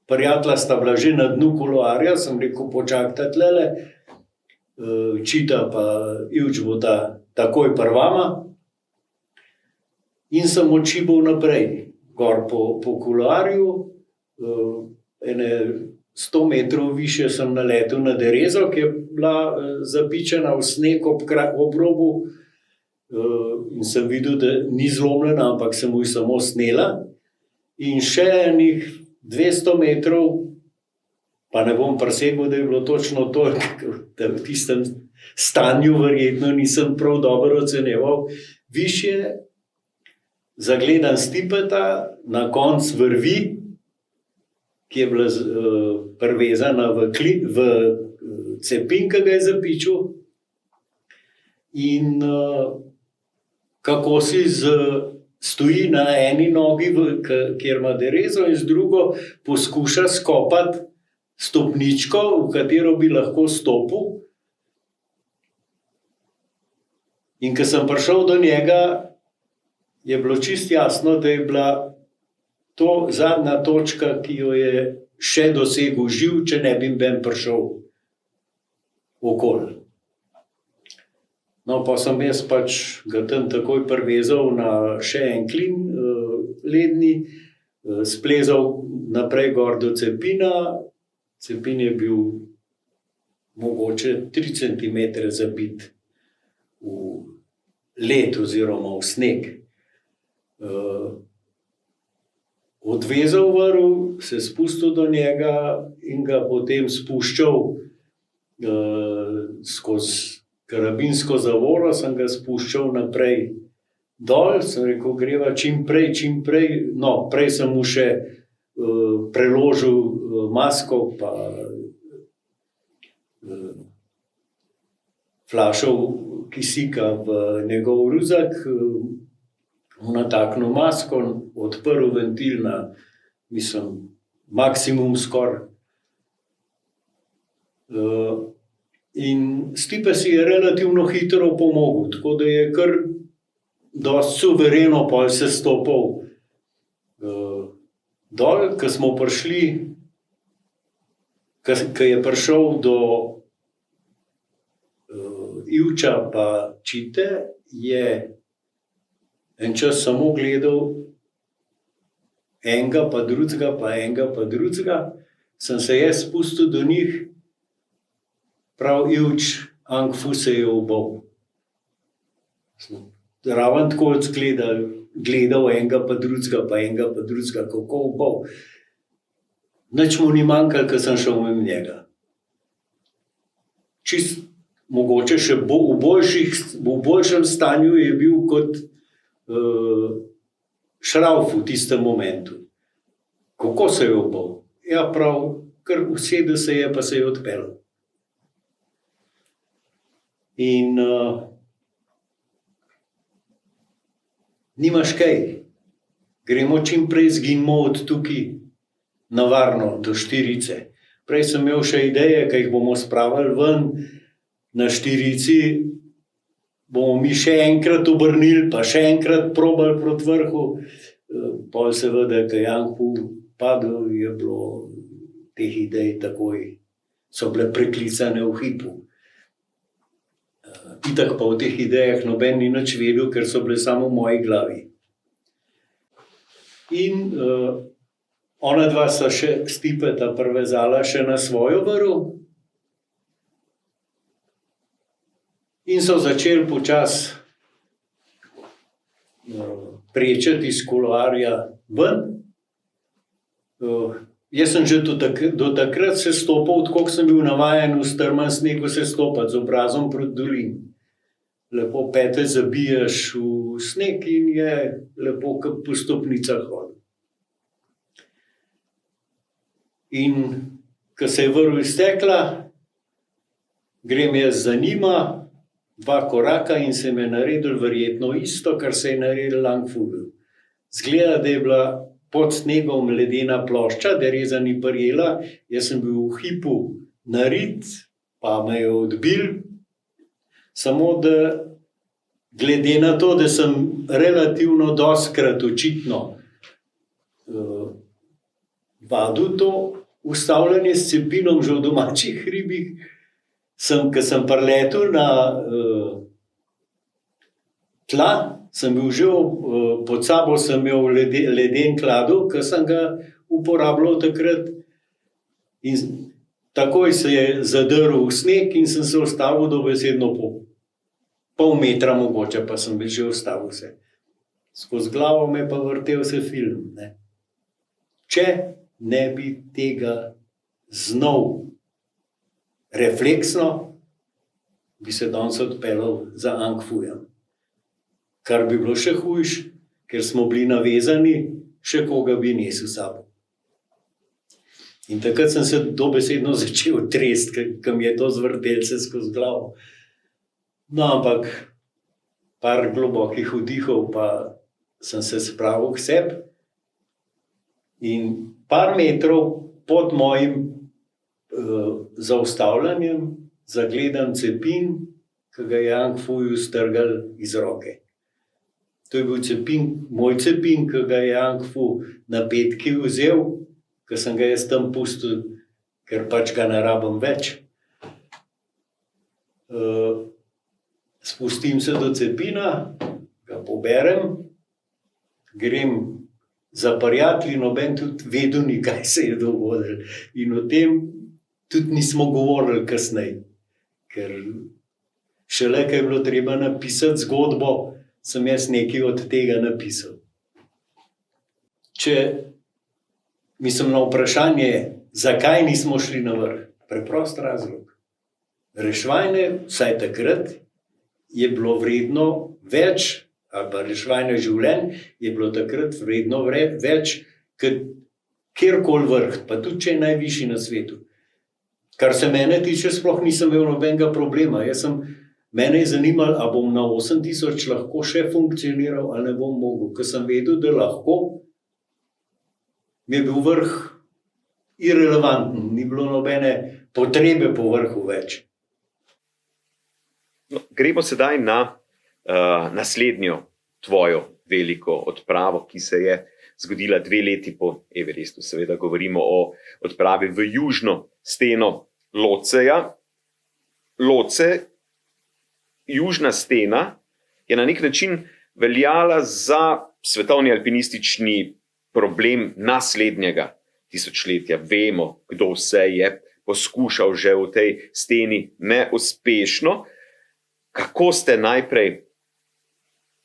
Prijatelja sta bila že na dnu Kolarja, sem rekel, počakajte tlele, Čita pa Ivč bo takoj prvama. In sem odšibal naprej, gor po Kolarju, ene 100 metrov više sem naletel na derezo, ki je bila zapičena v sneg ob robu, in sem videl, da ni zlomljena, ampak se mu je samo snela. In še enih 200 metrov, pa ne bom presegel, da je bilo točno to, da v tistem stanju verjetno nisem prav dobro ocenjeval, višje zagledam Stipeta na konc vrvi, ki je bila privezana v cepin, ki ga je zapičil, in kako si stoji na eni nogi, kjer ima derezo, in z drugo poskuša skopati stopničko, v katero bi lahko stopil. In ko sem prišel do njega, je bilo čisto jasno, da je bila to zadnja točka, ki jo je še dosegel živ, če ne bi ben prišel okoli. No, pa sem jaz pač ga tam takoj privezal na še en klin ledni, splezal naprej gor do cepina. Cepin je bil mogoče 3 centimetre zabit v led oziroma v sneg. Odvezal vrv, se spustil do njega in ga potem spuščal skozi karabinsko zavoro, sem ga spuščal naprej dol, sem rekel, greva čim prej, no, prej sem mu še preložil masko pa flašo kisika v njegov ruzak, nataknil masko, odprl ventil na, mislim, maksimum skoraj. In Stipe si je relativno hitro pomogel, tako da je kar dosti suvereno pol se stopal dol, ko smo prišli, ko je prišel do Ivča pa Čite, je en čas samo gledal enega pa drugega, sem se jaz spustil do njih, prav Ivč, Ang Fu se je obal. Raven tako gledal enega pa drugega, kako obal. Nič mu ni manjkalo, ko sem šel mimo njega. mogoče še v boljšem stanju je bil kot Šrauf v tistem momentu. Kako se je obal? Ja, prav, kar usedel se je, pa se je odpeljal. In nimaš kaj. Gremo čim prej zginimo od tukaj na varno do Štirice. Prej sem imel še ideje, ki jih bomo spravili ven na Štirici, bomo mi še enkrat obrnili, pa še enkrat probali proti vrhu. Pol seveda, ko je Janku padel, je bilo teh idej takoj, so bile preklicane v hipu. Itak pa v teh idejah noben ni nič vedel, ker so bile samo v moji glavi. In ona dva sta še Stipeta privezala še na svojo vrv in so začeli počasi prečeti iz kuloarja ven. Jaz sem že do takrat se stopal, tako sem bil navajen v strmem snegu se stopati z obrazom proti dolini. Lepo pete zabiješ v sneg in je lepo po stopnicah hodil. In ko se je vrv iztekla, grem jaz za njima, 2 koraka in se mi je naredil verjetno isto, kar se je naredil Langfugel. Zgleda, da je bila pod snegom ledena plošča, da je reza ni prijela, jaz sem bil v hipu narit, pa me je odbil. Samo da glede na to, da sem relativno dostikrat očitno vadil to ustavljanje s cepinom že v domačih hribih, ko sem priletel na tla, sem bil že pod sabo sem imel leden kladu, ki sem ga uporabljal takrat. In takoj se je zadrl v sneg in sem se ustavil dobesedno pol metra mogoče, pa sem že ustavil se. Skozi glavo me pa vrtel se film. Ne. Če ne bi tega znal refleksno, bi se danes odpeljal za Angfujem. Kar bi bilo še hujš, ker smo bili navezani, še koga bi nesel sabo. In takrat sem se dobesedno začel tresti, ker mi je to zvrtelce skozi glavo. No, ampak par globokih vdihov pa sem se spravil k sebi in par metrov pod mojim zaustavljanjem zagledam cepin, ki ga je Angfuju strgal iz roke. To je bil moj cepin, ki ga je Angfu na petki vzel, ki sem ga jaz tam pustil, ker pač ga ne rabim več. Spustim se do cepina, ga poberem, grem za prijatelji, noben tudi vedel ni, kaj se je dogodilo. In o tem tudi nismo govorili kasneje, ker šele, ko je bilo treba napisati zgodbo, sem jaz nekaj od tega napisal. Mislim na vprašanje, zakaj nismo šli na vrh? Preprost razlog. Reševanje, vsaj takrat, je bilo vredno več, ali pa reševanje življenj je bilo takrat vredno več, kot kjerkoli vrh, pa tudi če je najvišji na svetu. Kar se mene tiče, sploh nisem imel nobenega problema. Mene je zanimalo, a bom na 8000 lahko še funkcioniral, ali ne bom mogel. Ko sem vedel, da lahko, mi je bil vrh irelevanten, ni bilo nobene potrebe po vrhu več. No, gremo sedaj na naslednjo tvojo veliko odpravo, ki se je zgodila 2 leti po Everestu. Seveda govorimo o odpravi v južno steno Lhotseja. Lhotse, južna stena, je na nek način veljala za svetovni alpinistični problem naslednjega tisočletja. Vemo, kdo vse je poskušal že v tej steni neuspešno. Kako ste najprej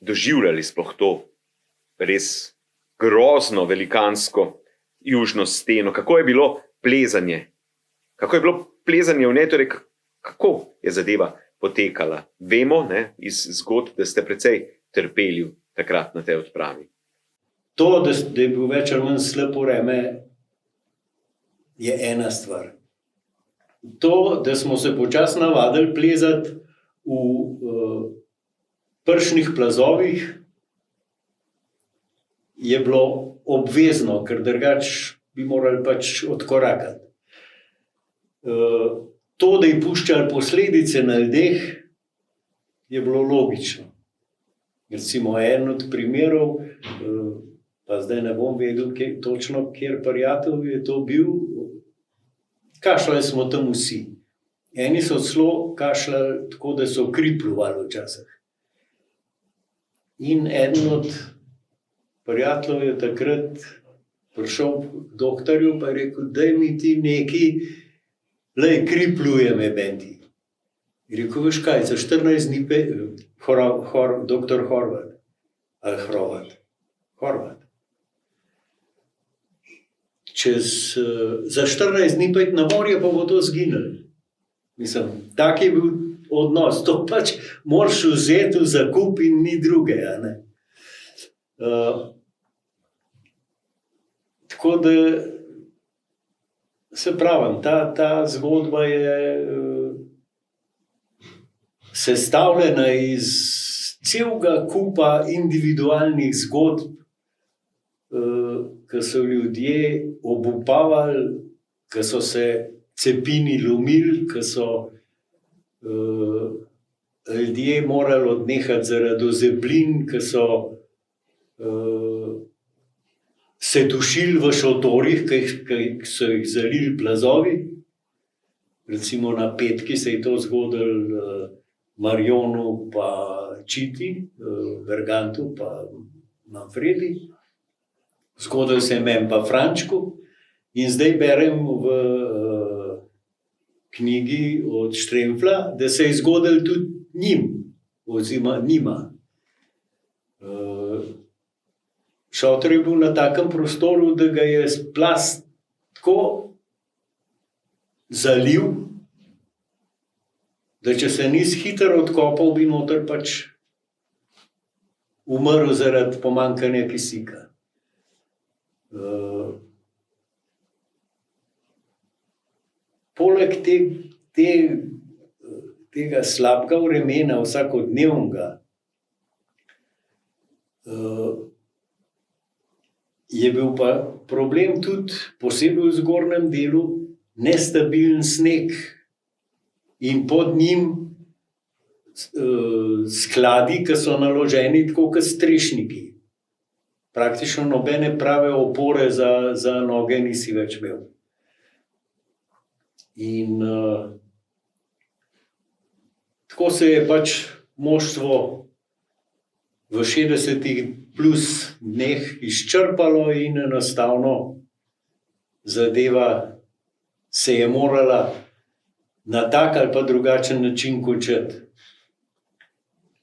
doživljali sploh to res grozno, velikansko južno steno? Kako je bilo plezanje? Kako je bilo plezanje v njej? Torej, Kako je zadeva potekala? Vemo, ne, iz zgodb, da ste precej trpeli takrat na tej odpravi. To, da je bil več ali manj slabo vreme, je ena stvar. To, da smo se počasi navadili plezati v pršnih plazovih, je bilo obvezno, ker drugače bi morali pač odkorakati. To, da je puščali posledice na ljudeh, je bilo logično. Recimo, en od primerov, pa zdaj ne bom vedel točno, kjer prijatelj je to bil, kašljali smo tam vsi. Eni so celo kašljali tako, da so kri pluvali včasih. In eden od prijateljev je takrat prišel k doktorju pa je rekel, daj mi ti neki, lej, kri pluje me benti. Je rekel, veš kaj, za 14 dni doktor Horvat, ali Horvat. Za 14 dni pojdi na morje, pa bo to zginilo. Mislim, tak je bil odnos. To pač moraš vzeti v zakup in ni druge. Tako da se pravim, ta zgodba je sestavljena iz celega kupa individualnih zgodb, ki so ljudje obupavali, ki so se cepini lomili, ki so ljudje morali odnehati zaradi ozeblin, ki so se dušili v šotorih, ki so jih zalili plazovi. Recimo na Petki se je to zgodilo Marjonu pa Čiti, Bergantu pa Manfredi. Zgodilo se je meni pa Frančku. In zdaj berem v knjigi od Štremfla, da se je zgodilo tudi njim, oziroma njima. Šotor je bil na takem prostoru, da ga je plaz tako zalil, da če se nisi hitro odkopal, bi noter pač umrl zaradi pomanjkanja kisika. Poleg tega slabega vremena, vsakodnevnega, je bil pa problem tudi, posebej v zgornjem delu, nestabilen sneg in pod njim skladi, ki so naloženi tako kot strešniki. Praktično nobene prave opore za noge nisi več imel. In tako se je pač moštvo v 60 plus dneh izčrpalo in enostavno zadeva se je morala na tak ali pa drugačen način končati.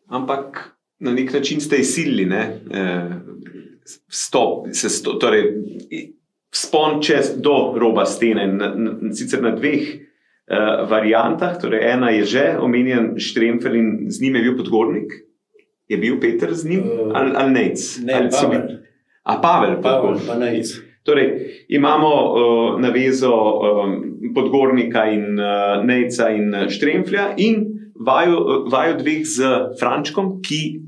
Ampak na nek način ste izsilili, torej vzpon čez do roba stene, sicer na dveh variantah, torej ena je že omenjen Štremfelj in z njim je bil Podgornik. Je bil Peter z njim ali Nejc? Ne, Pavel. Pavel pa Nejc. Torej, imamo navezo Podgornika in Nejca in Štremflja in vaju dveh z Frančkom, ki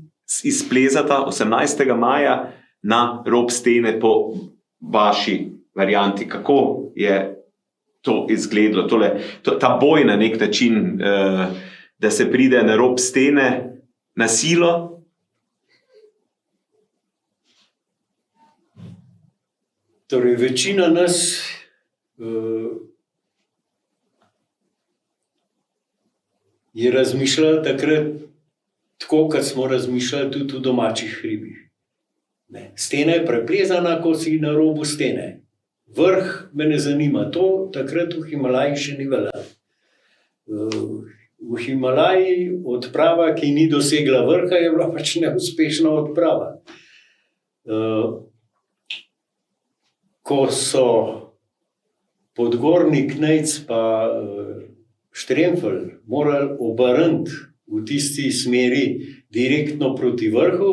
izplezata 18. maja na rob stene po vaši varianti. Kako je to izgledalo? Ta boj na nek način, da se pride na rob stene na silo? Torej, večina nas je razmišljala takrat tako, kot smo razmišljali tudi v domačih hribih. Stena je preplezana, ko si na robu stene. Vrh me ne zanima. To takrat v Himalaji še ni veljalo. V Himalaji odprava, ki ni dosegla vrha, je bila pač neuspešna odprava. Ko so Podgornik, Nejc pa Štremfelj morali obrniti v tisti smeri direktno proti vrhu,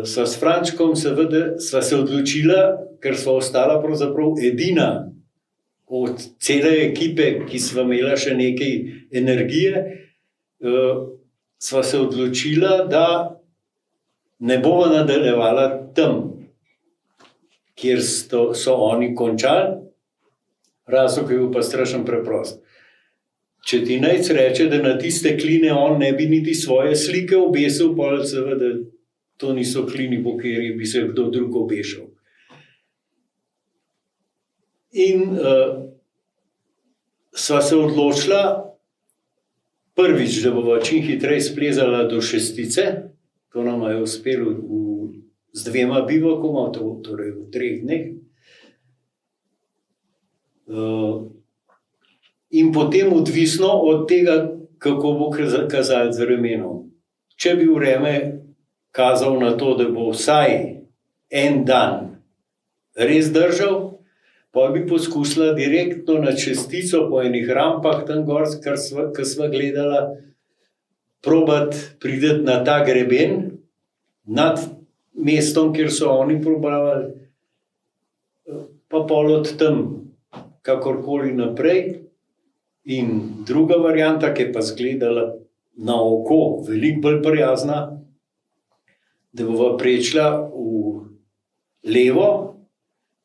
sva s Frančkom seveda sva se odločila, ker sva ostala pravzaprav edina od cele ekipe, ki sva imela še nekaj energije, sva se odločila, da ne bova nadaljevala tam, kjer so oni končali. Razlog je bil pa strašno preprost. Če ti Nejc reče, da na tiste kline on ne bi niti svoje slike obesil, pa seveda to niso klini, po kateri bi se kdo drug obešal. In sva se odločila prvič, da bova čim hitreje splezala do Šestice. To nam je uspelo z 2 bivakoma, torej v 3 dneh. In potem odvisno od tega, kako bo kazalo z vremenom. Če bi vreme kazal na to, da bo vsaj en dan res držal, pa bi poskusila direktno na Šestico po enih rampah tam gor, kar sva gledala, probat priti na ta greben nad mestom, kjer so oni probavali, pa pol od tam kakorkoli naprej. In druga varianta, ki je pa zgledala na oko veliko bolj prijazna, da bova prečila v levo,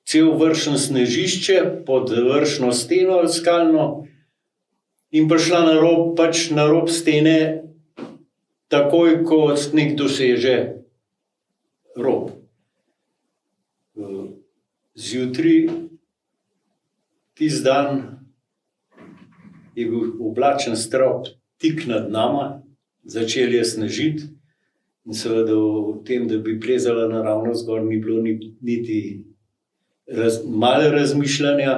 cel vršen snežišče pod vršno steno skalno in prišla na rob stene takoj, ko sneg doseže rob. Zjutraj, tisti dan, je bil oblačen strop tik nad nama, začel je snežiti in seveda o tem, da bi plezala naravnost gor, ni bilo niti malo razmišljanja.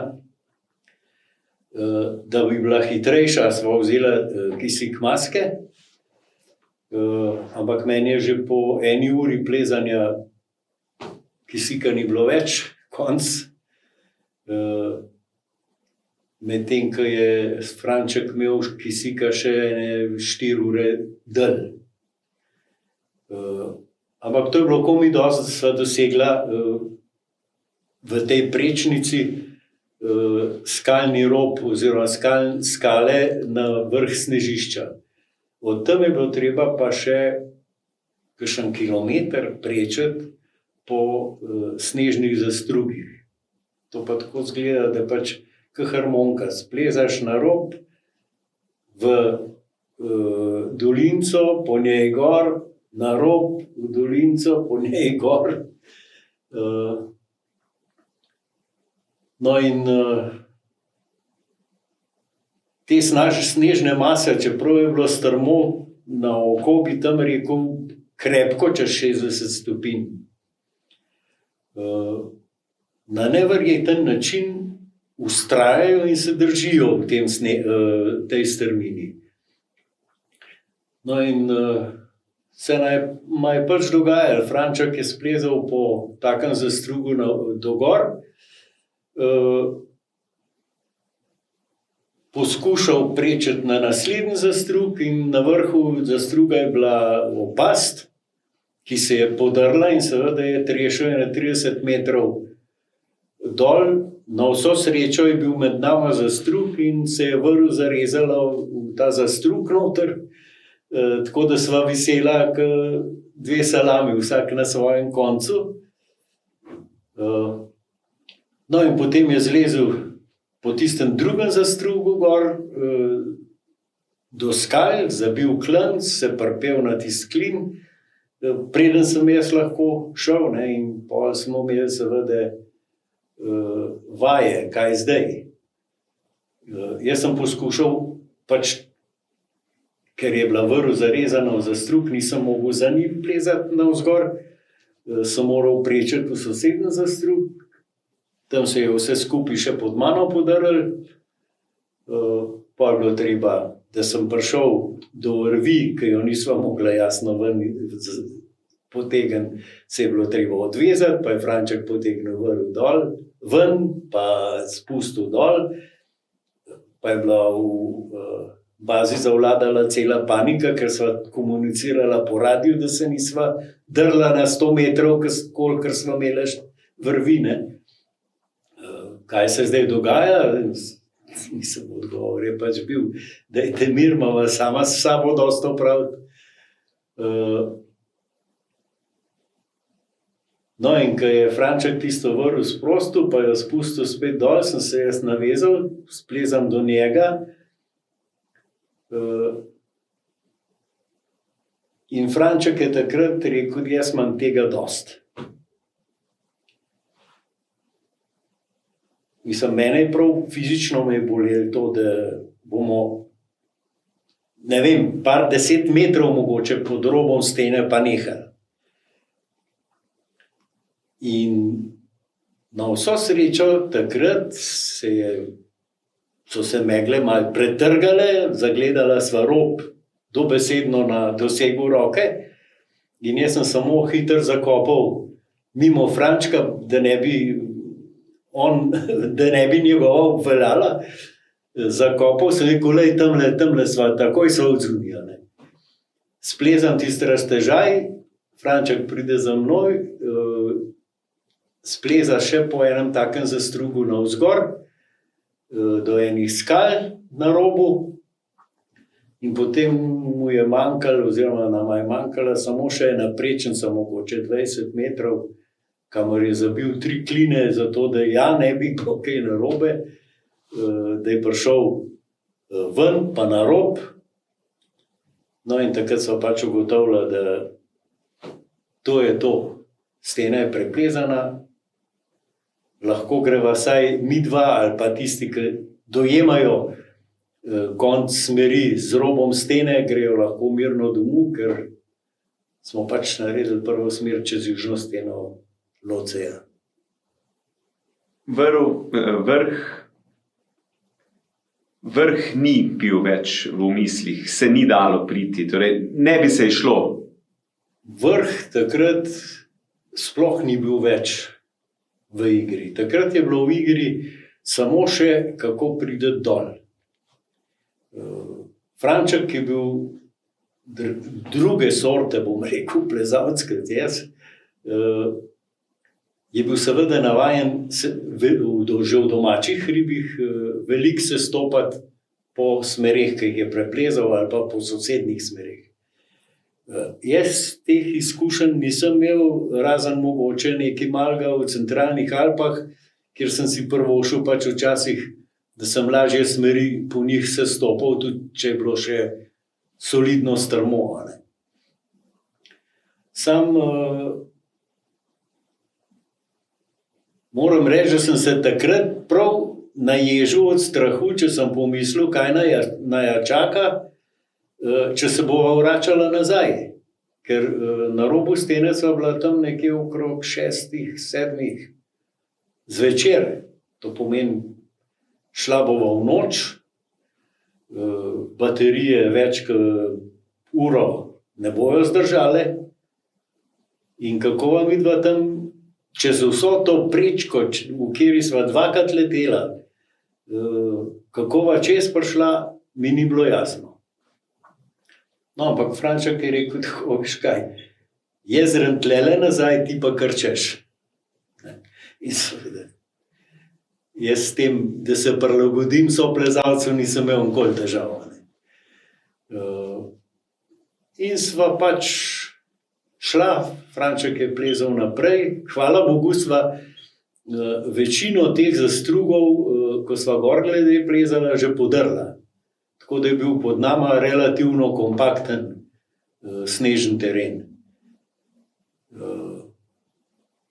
Da bi bila hitrejša, sva vzela kisik maske, ampak meni je že po 1 uri plezanja kisika ni bilo več, konc. Medtem, ko je Franček imel kisika še 4 ure dlje. Ampak to je bilo komaj dosti, da sva dosegla v tej prečnici skalni rob oziroma skale na vrh snežišča. Od tam je bilo treba pa še kakšen kilometer prečiti po snežnih zastrugih. To pa tako zgleda, da pač kot harmonika, splezaš na rob, v dolinco, po njej gor, na rob, v dolinco, po njej gor. No in te snežne mase, čeprav je bilo strmo na oko, bi tam rekel krepko čez 60 stopinj. Na neverjeten način vztrajajo in se držijo v tej strmini. No in se nama je pač dogajalo. Franček je splezal po takem zastrugu do gor, poskušal prečiti na naslednji zastrug in na vrhu zastruga je bila opast, ki se je podrla in seveda je trešil na 30 metrov dol. Na vso srečo je bil med nama zastrug in se je vrv zarezala v ta zastrug noter, tako da sva visela kot 2 salami, vsak na svojem koncu. No in potem je zlezel po tistem drugem zastrugu gor do skal, zabil klanc, se pripel na tisti klin, preden sem jaz lahko šel, ne, in pol smo imeli seveda vaje, kaj zdaj. Jaz sem poskušal, pač, ker je bila vrv zarezana v zastrug, nisem mogel za njim plezati navzgor, sem moral prečiti v sosednji zastrug, tam se je vse skupaj še pod mano podrlo, pa je bilo treba, da sem prišel do vrvi, ki jo nisva mogla jasno ven potegniti, se je bilo treba odvezati, pa je Franček potegnil vrv dol, ven, pa spustil dol. pa je bila v bazi zavladala cela panika, ker sva komunicirala po radiju, da se nisva drla na 100 metrov, kolikor sva imela vrvine. Kaj se zdaj dogaja? Nisem odgovor, je pač bil, dajte mir, imava sama s sabo dosta opraviti. No, in ko je Franček tisto vrv sprostil, pa jo spustil spet dol, sem se jaz navezal, splezam do njega. In Franček je takrat rekel, jaz imam tega dost. Mislim, mene je prav fizično me je bolelo to, da bomo, ne vem, par 10 metrov mogoče pod robom stene pa nehali. In na vso srečo takrat so se megle malo pretrgale, zagledala sva rob dobesedno na dosegu roke in jaz sem samo hitro zakopal mimo Frančka, da ne bi njegova obveljala. Zakopal sem rekel, lej, tamle sva, takoj so odzunjali. Splezam tisti raztežaj, Franček pride za mnoj, spleza še po enem takem zastrugu navzgor, do enih skal na robu in potem mu je manjkalo, oziroma nama je manjkala samo še ena prečnica, mogoče 20 metrov, kamor je zabil 3 kline, zato da ja ne bi kaj narobe, da je prišel ven pa na rob. No in takrat so pač ugotovila, da to je to, stena je preplezana, lahko greva vsaj mi dva ali pa tisti, ki dojemajo konc smeri z robom stene, grejo lahko mirno domov, ker smo pač naredili prvo smer čez južno steno Loceja. Vrh ni bil več v mislih, se ni dalo priti, torej ne bi se išlo. Vrh takrat sploh ni bil več v igri. Takrat je bilo v igri samo še, kako pride dol. Franček je bil druge sorte, bom rekel, plezalec kot jaz, je bil seveda navajen že v domačih hribih veliko se stopati po smereh, ki jih je preplezal, ali pa po sosednjih smereh. Jaz teh izkušenj nisem imel, razen mogoče nekaj malega v centralnih Alpah, kjer sem si prvošel pač včasih, da sem lažje smeri po njih se stopal, tudi če je bilo še solidno strmo. Sam moram reči, da sem se takrat prav naježil od strahu, če sem pomislil, kaj naj čaka, če se bova vračala nazaj. Ker na robu stene sva bila tam nekje okrog 6-7 zvečer. To pomeni, šla bova v noč, baterije več kot uro ne bojo zdržale. In kako vam vidva tam čez vso to prečko, v kateri sva dvakrat letela, kako va čez prišla, mi ni bilo jasno. No, ampak Franček je rekel, veš kaj, jaz grem tlele nazaj, ti pa krčeš. In seveda, jaz s tem, da se prilagodim soplezalcu, nisem imel nikoli težav. In sva pač šla, Franček je plezal naprej, hvala Bogu sva večino teh zastrugov, ko sva gor glede plezala, že podrla. Tako da je bil pod nama relativno kompakten snežen teren.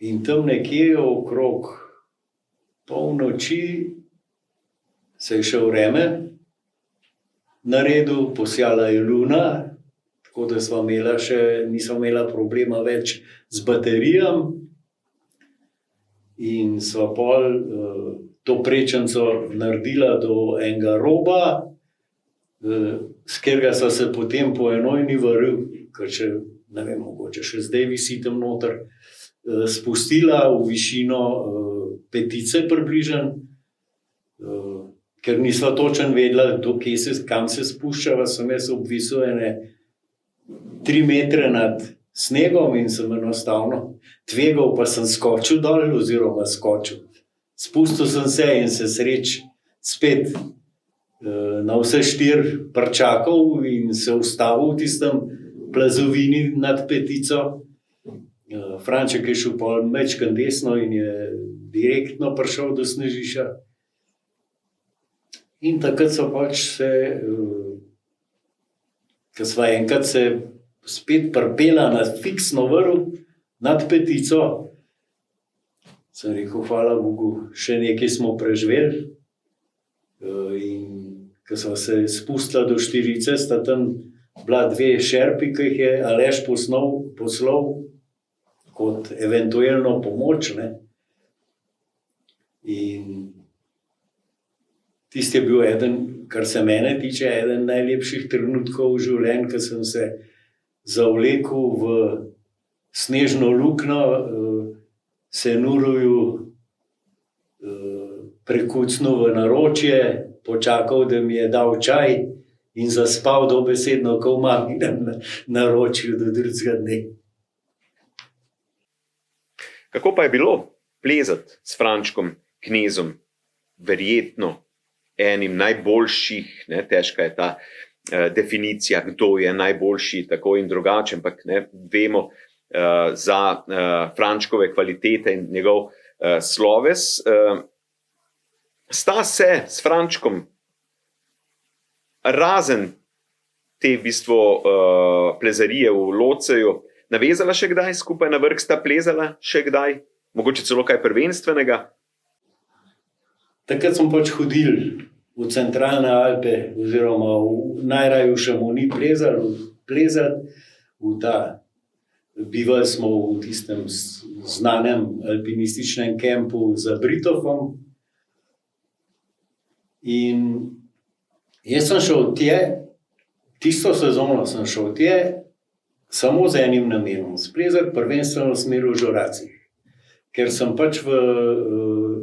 In tam nekje okrog polnoči se je še vreme naredil, posjala je luna, tako da nisva imela problema več z baterijami in sva pol to prečenco naredila do enega roba, s katerega so se potem po enojni vrv, ker še, ne vem, mogoče še zdaj visi tam noter, spustila v višino petice približno, ker nisva točno vedela, kam se spuščava, sem jaz obvisel 3 metre nad snegom in sem enostavno tvegal, pa sem skočil dol, oziroma skočil. Spustil sem se in se sreč spet na vse 4 pričakal in se ustavil v tistem plazovini nad Petico. Franček je šel pol mečkan desno in je direktno prišel do Snežiša. In takrat so pač se, ko sva enkrat se spet pripela na fiksno vrv nad Petico, sem rekel, hvala Bogu, še nekaj smo preživeli. In ko sva se spustila do Štirice, sta tam bila 2 šerpi, ki jih je Aleš poslal kot eventualno pomoč, ne. In tisti je bil eden, kar se mene tiče, eden najlepših trenutkov v življenju, ko sem se zavlekel v snežno luknjo, se Nuruju prekucnil v naročje, počakal, da mi je dal čaj in zaspal dobesedno, ko v maminem naročju do drugega dne. Kako pa je bilo plezati s Frančkom Knezom? Verjetno enim najboljših, ne, težka je ta definicija, kdo je najboljši, tako in drugače, ampak ne, vemo za Frančkove kvalitete in njegov sloves. Sta se s Frančkom razen te v bistvu plezarije v Loceju navezala še kdaj skupaj na vrh, sta plezala še kdaj, mogoče celo kaj prvenstvenega? Takrat smo pač hodili v centralne Alpe, oziroma najraje v Šamoni plezati, bivali smo v tistem znanem alpinističnem kempu za Britofom. In jaz sem šel tje, tisto sezono sem šel tje, samo z enim namenom, splezati prvenstveno smer v Žoracih. Ker sem pač v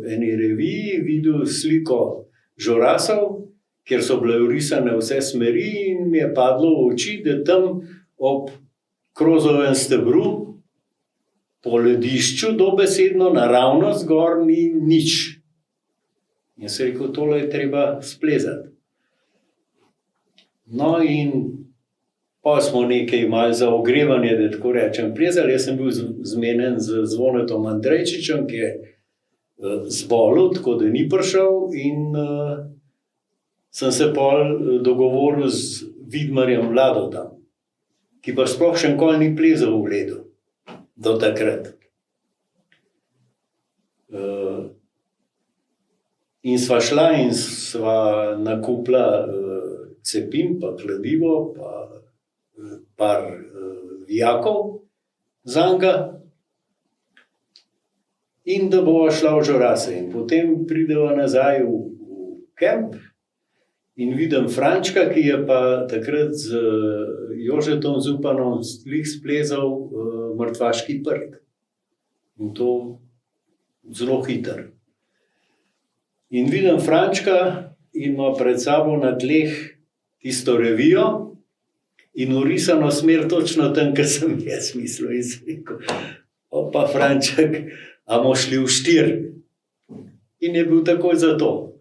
eni reviji videl sliko Žorasov, kjer so bile vrisane vse smeri in mi je padlo v oči, da tam ob Krozovem stebru po ledišču dobesedno naravnost gor ni nič. In sem rekel, tole je treba splezati. No in pa smo nekaj malo za ogrevanje, da tako rečem, plezali. Jaz sem bil zmenjen z Zvonetom Andrejčičem, ki je zbolel, tako da ni prišel, in sem se pol dogovoril z Vidmarjem Vladotom, ki pa sploh še nikoli ni plezal v ledu do takrat. In sva šla in sva nakupila cepin, pa kladivo, pa par vijakov zanga, in da bova šla v Žorase. In potem prideva nazaj v kemp in vidim Frančka, ki je pa takrat z Jožetom Zupanom splezal Mrtvaški prt. In to zelo hiter. In vidim Frančka in ima pred sabo na tleh tisto revijo in vrisano smer točno tam, kar sem jaz mislil. In sem rekel, opa Franček, a bomo šli v Štir? In je bil takoj za to.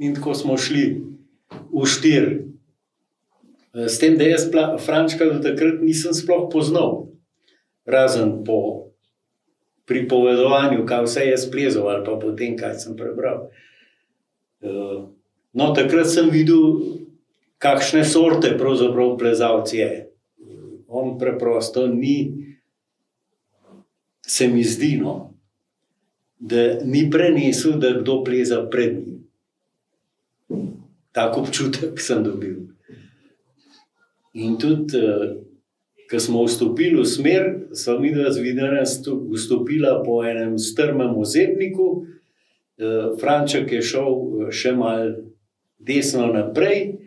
In tako smo šli v Štir. S tem, da jaz Frančka do takrat nisem sploh poznal. Razen po pripovedovanju, kaj vse je splezal, ali pa potem, kaj sem prebral. No, takrat sem videl, kakšne sorte pravzaprav plezalec je. On preprosto ni, se mi zdi, no, da ni prenesel, da kdo pleza pred njim. Tak občutek sem dobil. In tudi, ko smo vstopili v smer, sva midva z Vidmarjem vstopila po enem strmem ozebniku, Franček je šel še malo desno naprej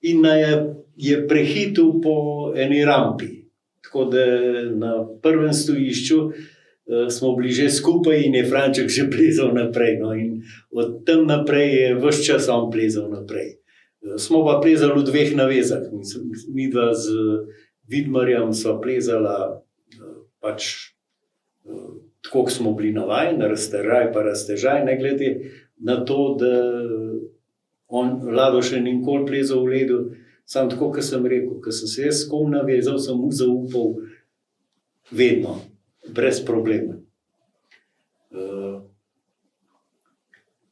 in je prehitel po eni rampi. Tako da na prvem stojišču smo bili že skupaj in je Franček že plezal naprej. No, in od tam naprej je ves čas on plezal naprej. Smo pa plezali v dveh navezah. Mi dva z Vidmarjem sva plezala pač tako, kot smo bili navajeni, raztežaj pa raztežaj, ne glede na to, da on Lado še nikoli plezal v ledu, sam tako, kot sem rekel, ko sem se jaz s kom navezal, sem mu zaupal vedno, brez problema.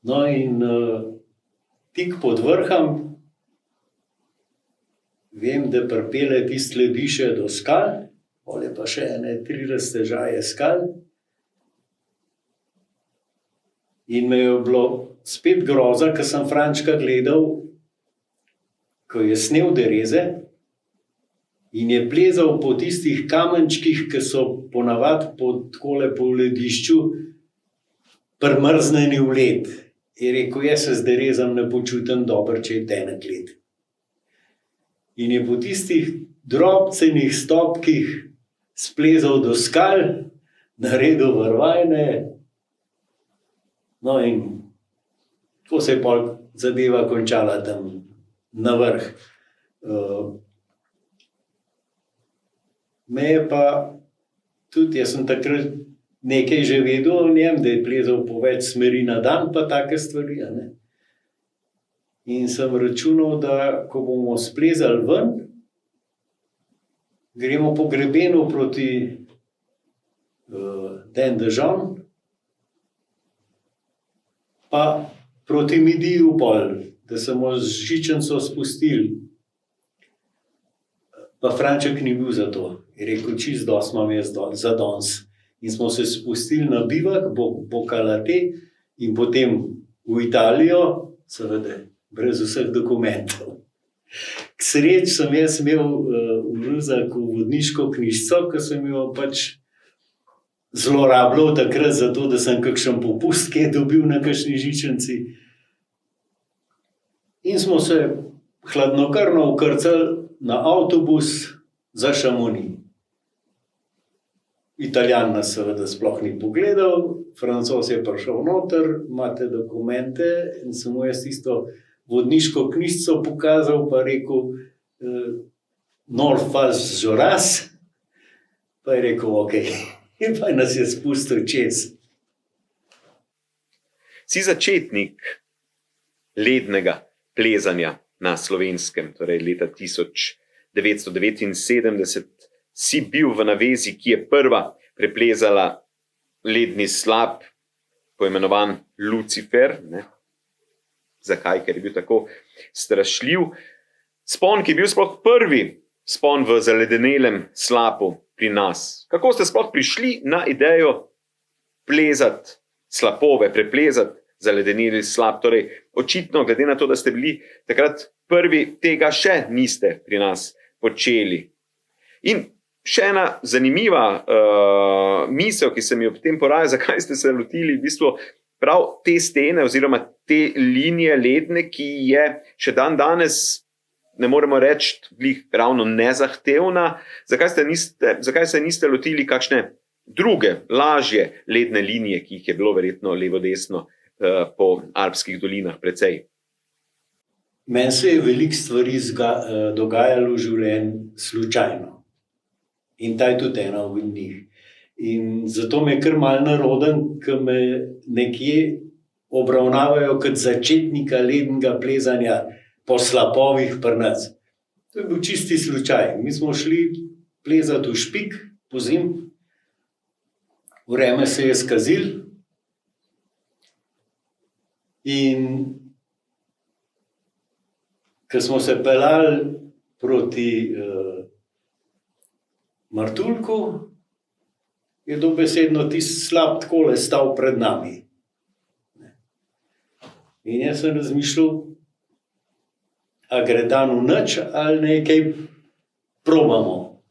No in tik pod vrhom vem, da pripelje tiste lediše do skal, pol je pa še ene 3 raztežaje skal. In me je bilo spet groza, ko sem Frančka gledal, ko je snel dereze in je plezal po tistih kamenčkih, ki so ponavadi takole po ledišču primrznjeni v led. Je rekel, jaz se z derezom ne počutim dobro, če je tenek led. In je po tistih drobcenih stopkih splezal do skal, naredil vrvajne. No in tako se je pol zadeva končala tam na vrh. Me je pa tudi, jaz sem takrat nekaj že vedel o njem, da je plezal po več smeri na dan, pa take stvari. Ne? In sem računal, da ko bomo splezali ven, gremo po grebenu proti Dendežon, pa proti Midiju pol, da smo z žičnico spustili. Pa Franček ni bil za to. Je rekel, čisto dosti imam jaz za danes. In smo se spustili na bivak, Bokalate, in potem v Italijo, seveda, brez vseh dokumentov. K sreči sem jaz imel v ruzaku vodniško knjižico, ki sem jo pač zlorabljal takrat zato, da sem kakšen popust, ki je dobil na kakšni žičnici. In smo se hladnokrvno vkrcali na avtobus za Chamonix. Italijan nas seveda sploh ni pogledal, Francoz je prišel noter, imate dokumente, in sem mu jaz tisto vodniško knjižico pokazal, pa rekel Norfas Joras, pa je rekel, okej. In pa nas je spustil čez. Si začetnik lednega plezanja na Slovenskem, torej leta 1979 si bil v navezi, ki je prva preplezala ledni slap, poimenovan Lucifer. Ne? Zakaj? Ker je bil tako strašljiv. Spon, ki je bil sploh prvi spon v zaledenelem slapu pri nas. Kako ste sploh prišli na idejo plezati slapove, preplezati zaledeneli slap? Torej, očitno, glede na to, da ste bili takrat prvi, tega še niste pri nas počeli. In še ena zanimiva misel, ki se mi ob tem poraja, zakaj ste se lotili v bistvu prav te stene oziroma te linije ledne, ki je še dan danes, ne moremo reči, ravno nezahtevna. Zakaj se niste lotili kakšne druge, lažje ledne linije, ki jih je bilo verjetno levo-desno po alpskih dolinah precej? Meni se je veliko stvari dogajalo v življenju slučajno. In ta je tudi ena od njih. In zato me je kar malo naroden, ko me nekje obravnavajo kot začetnika lednega plezanja po slapovih pri nas. To je bil čisti slučaj. Mi smo šli plezati v Špik pozimi, vreme se je skazilo in ko smo se peljali proti Martuljku, je dobesedno tisti slap takole stal pred nami. In jaz sem razmišljal, a gre dan v nič ali nekaj probamo.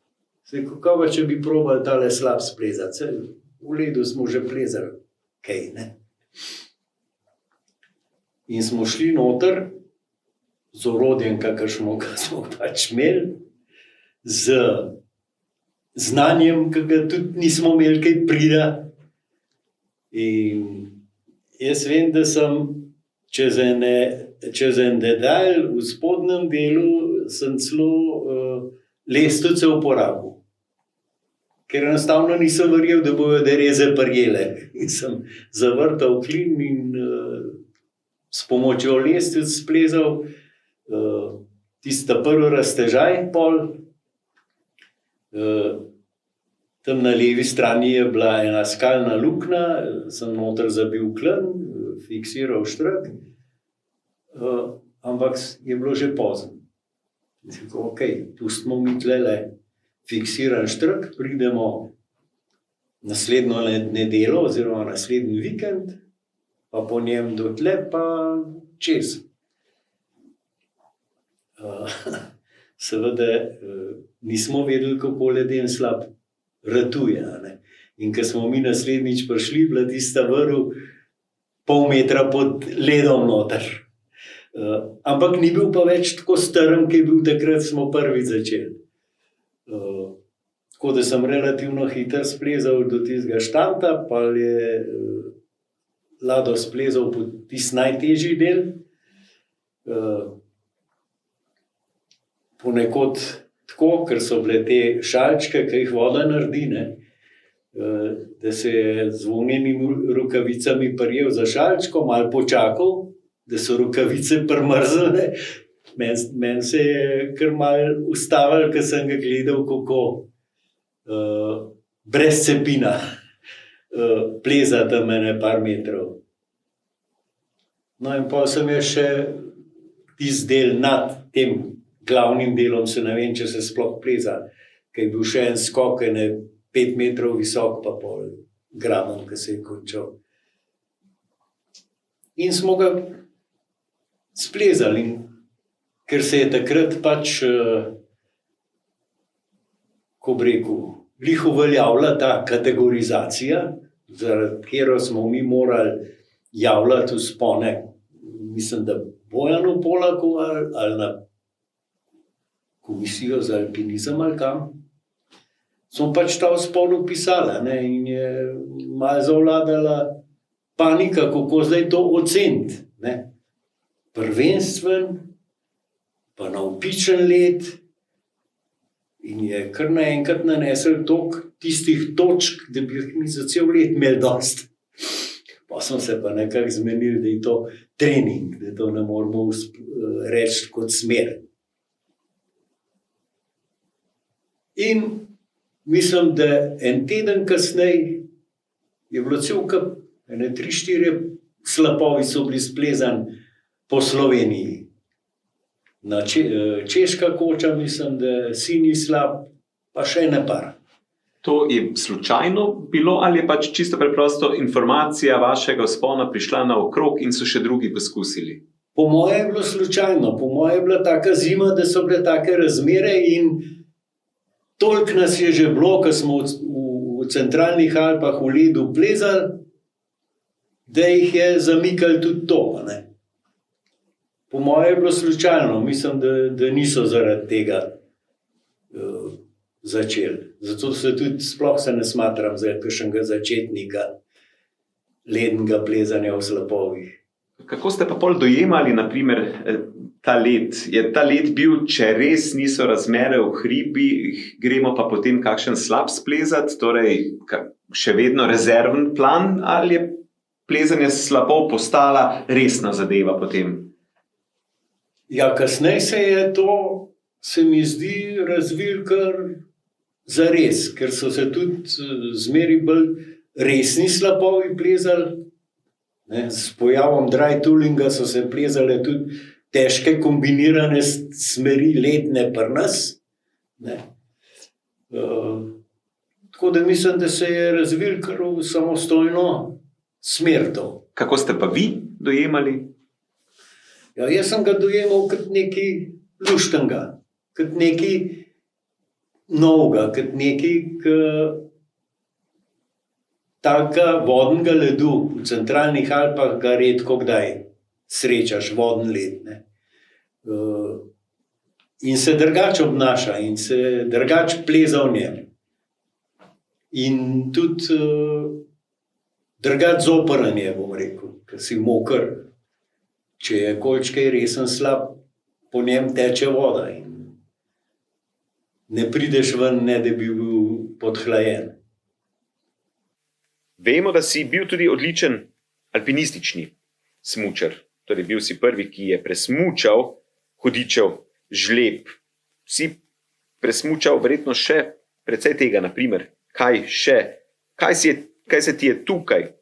Kako pa, če bi probali tale slap splezati? V ledu smo že plezali, kaj, ne? In smo šli noter z orodjem, kakršno smo pač imeli, z znanjem, ki ga tudi nismo imeli kaj prida, In jaz vem, da sem čez en dedalj v spodnjem delu sem celo lestvice uporabil. Ker enostavno nisem verjel, da bojo dereze prijele. In sem zavrtal klin in s pomočjo lestvic splezal tista prvi raztežaj, pol. Tam na levi strani je bila ena skalna luknja, sem noter zabil klen, fiksiral štrak, ampak je bilo že pozno. Ok, pustimo mi tlele fiksiran štrak, pridemo naslednjo nedeljo oziroma naslednji vikend, pa po njem do tle, pa čez. Seveda nismo vedeli, kako leden slap ratuje. In ko smo mi naslednjič prišli, bila tista vrv pol metra pod ledom noter. Ampak ni bil pa več tako strm, ki je bil takrat, smo prvič začeli. Tako da sem relativno hitro splezal do tistega štanta, pa je Lado splezal po tisti najtežji del. Ponekod tako, ker so bile te šalčke, ki jih voda naredi, da se je z volnenimi rokavicami prijel za šalčko, malo počakal, da so rokavice primrzle. Meni se je kar malo ustavil, ker sem ga gledal, kako brez cepina pleza tam ene par metrov. No in potem sem je še tisti del nad tem glavnim delom, se ne vem, če se sploh pleza, ker je bil še en skok, 5 metrov visok, pa pol graben, ki se je končal. In smo ga splezali, ker se je takrat pač, ko bi rekel, glih uveljavila ta kategorizacija, zaradi katero smo mi morali javljati vzpone, mislim, da Bojanu Polaku ali na komisijo za alpinizem ali kam, smo pač ta vzpon upisali, in je malo zavladala panika, kako zdaj to oceniti. Prvenstven, pa navpičen led, in je kar naenkrat nanesel toliko tistih točk, da bi jih mi za cel let imeli dosti. Pa smo se pa nekako zmenili, da je to trening, da to ne moramo reči kot smer. In mislim, da en teden kasneje je bilo cel kup, 3-4 slapovi so bili splezani po Sloveniji. Češka koča, mislim, da Sinji slap, pa še ne par. To je slučajno bilo ali je pač čisto preprosto informacija vašega vzpona prišla naokrog in so še drugi poskusili? Po moje je bilo slučajno, po moje je bila taka zima, da so bile take razmere in toliko nas je že bilo, ko smo v centralnih Alpah v ledu plezali, da jih je zamikali tudi to. Po moje je bilo slučajno, mislim, da niso zaradi tega začeli. Zato se tudi sploh se ne smatram za kakšnega začetnika lednega plezanja v slapovih. Kako ste pa pol dojemali, na primer, ta led? Je ta led bil, če res niso razmere v hribi, gremo pa potem kakšen slap splezati, torej še vedno rezerven plan, ali je plezanje slapov postala resna zadeva potem? Ja, kasneje se je to, se mi zdi, razvil kar zares, ker so se tudi zmeri bolj resni slapovi plezali. S pojavom dry toolinga so se plezale tudi težke kombinirane smeri ledne pri nas. Tako da mislim, da se je razvil kar v samostojno smer to. Kako ste pa vi dojemali? Ja, jaz sem ga dojemal kot nekaj luštnega, kot nekaj novega, kot nekaj takega vodnega ledu. V centralnih Alpah ga redko kdaj srečaš, voden led. In se drugače obnaša in se drugače pleza v njem. In tudi Drugače zoprn je, bom rekel, ker si moker. Če je kolčkaj resen slab, po njem teče voda in ne prideš ven, ne da bi bil podhlajen. Vemo, da si bil tudi odličen alpinistični smučar. Torej, bil si prvi, ki je presmučal hudičev žleb. Si presmučal verjetno še precej tega, naprimer, kaj se ti je tukaj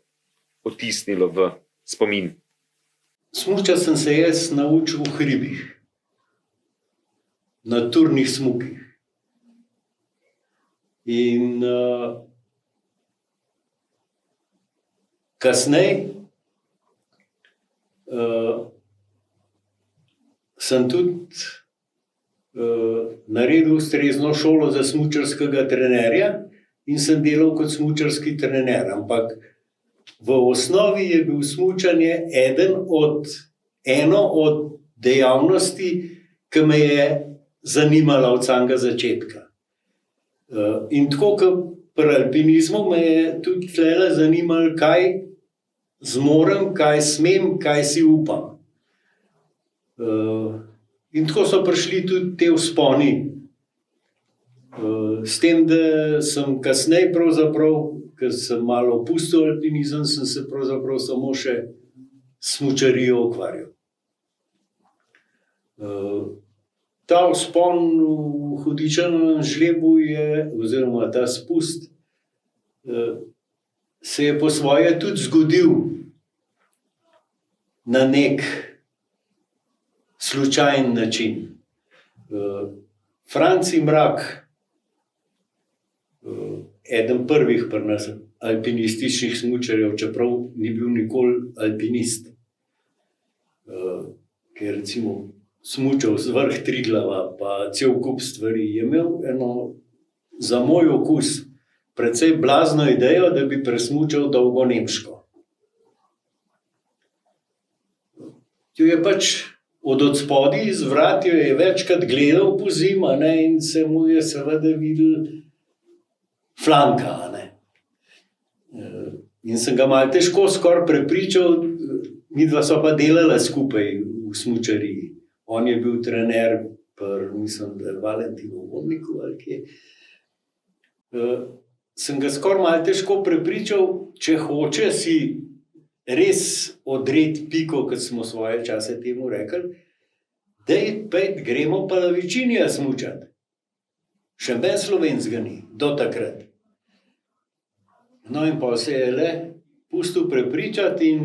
otisnilo v spomin? Smučati sem se jaz naučil v hribih, na turnih smukih. In kasneje sem tudi naredil ustrezno šolo za smučarskega trenerja in sem delal kot smučarski trener, ampak v osnovi je bil smučanje eno od dejavnosti, ki me je zanimala od samega začetka. In tako kot pri alpinizmu me je tudi tlele zanimalo, kaj zmorem, kaj smem, kaj si upam. In tako so prišli tudi te vzponi. S tem, da sem kasneje pravzaprav, ker sem malo opustil alpinizem, sem se pravzaprav samo še smučarijo ukvarjal. Ta vzpon v Hudičevem žlebu oziroma ta spust, se je po svoje tudi zgodil na nek slučajen način. Franci Mrak, eden prvih pri nas alpinističnih smučarjev, čeprav ni bil nikoli alpinist, ki je recimo smučal z vrh Triglava, pa cel kup stvari, je imel eno, za moj okus, precej blazno idejo, da bi presmučal Dolgo Nemško. Jo je pač od spodaj iz vrat, jo je večkrat gledal po zima, in se mu je seveda videl flanka. In sem ga malo težko skoraj prepričal, midva sva pa delala skupaj v smučariji. On je bil trener pri, mislim, da Valentinu Vodniku ali kje. Sem ga skoraj malo težko prepričal, če hoče si res odreti piko, kot smo svoje čase temu rekli, daj, gremo Palavičinija smučati. Še ben slovenskega ni, do takrat. No in pa se je le pustil prepričati in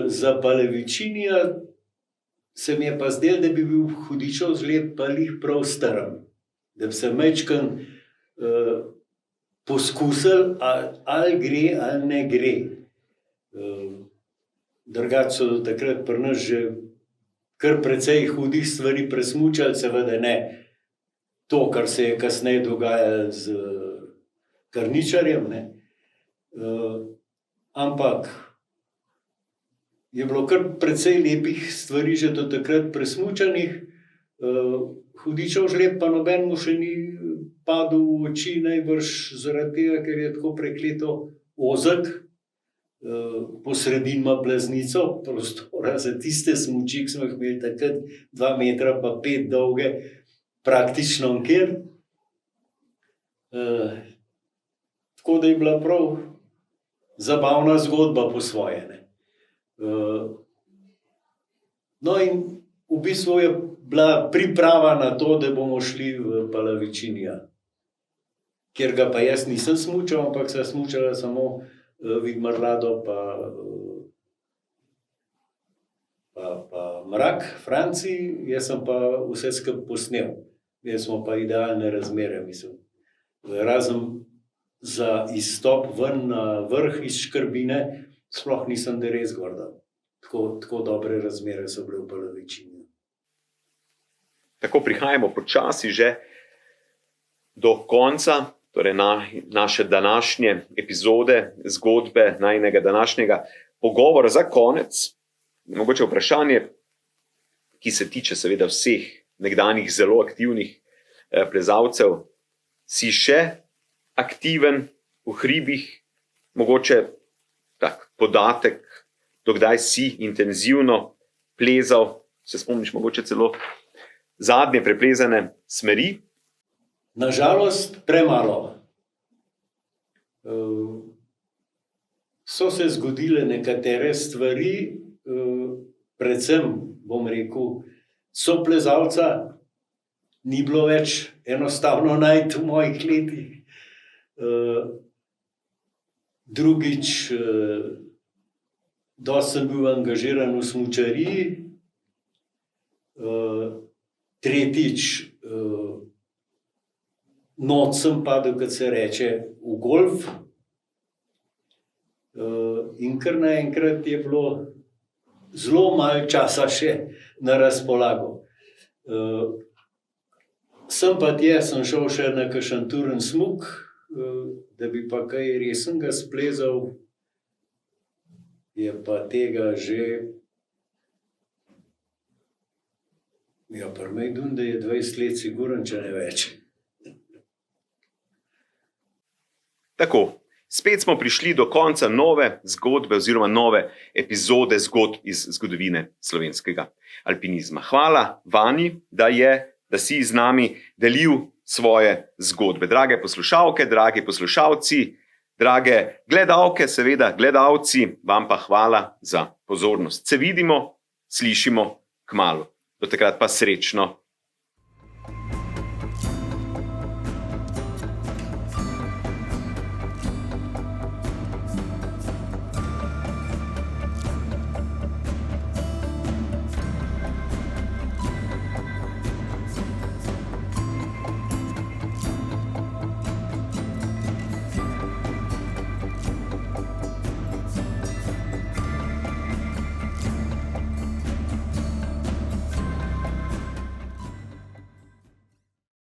za Palavičinija se mi je pa zdelo, da bi bil Hudičev žleb pa lih prav strm. Da bi se majčkeno poskusili, ali gre ali ne gre. Drugače so do takrat pri nas že kar precej hudih stvari presmučali, seveda ne to, kar se je kasneje dogajalo z Karničarjem, ampak je bilo kar precej lepih stvari že do takrat presmučanih. Hudičev žleb pa nobenemu še ni padel v oči, najbrž zaradi tega, ker je tako prekleto ozek, po sredini ima blaznico, prostora za tiste smuči, ki smo jih imeli takrat 2 metra pa 5 dolge, praktično nikjer. Tako da je bila prav zabavna zgodba po svoje. No in v bistvu je bila priprava na to, da bomo šli v Palavičinija, kjer ga pa jaz nisem smučal, ampak se smučala samo Vidmar Lado pa Mrak, Franci, jaz sem pa vse skupaj posnel. Jaz smo pa idealne razmere, mislim. Razen za izstop ven na vrh iz Škrbine, sploh nisem da res gorda. Tako dobre razmere so bile v Palavičinju. Tako prihajamo počasi že do konca, torej naše današnje epizode, zgodbe, najinega današnjega pogovora. Za konec, mogoče vprašanje, ki se tiče seveda vseh nekdanjih zelo aktivnih plezalcev. Si še aktiven v hribih, mogoče tak podatek, dokdaj si intenzivno plezal, se spomniš mogoče celo zadnje preplezane smeri? Nažalost, premalo. So se zgodile nekatere stvari, predvsem, bom rekel, soplezalca ni bilo več enostavno najti v mojih letih. Drugič, dosti sem bil angažiran v smučariji. Tretjič, noč sem padel, kot se reče, v golf. In kar naenkrat je bilo zelo malo časa še na razpolago. Sem pa sem šel še na kakšen turen smuk, da bi pa kaj resnega splezal, je pa tega že, prmejdun, da je 20 let siguren, če ne več. Tako, spet smo prišli do konca nove zgodbe oziroma nove epizode zgodb iz zgodovine slovenskega alpinizma. Hvala Vani, da si z nami delil svoje zgodbe. Drage poslušalke, dragi poslušalci, drage gledalke, seveda gledalci, vam pa hvala za pozornost. Se vidimo, slišimo kmalu. Do takrat pa srečno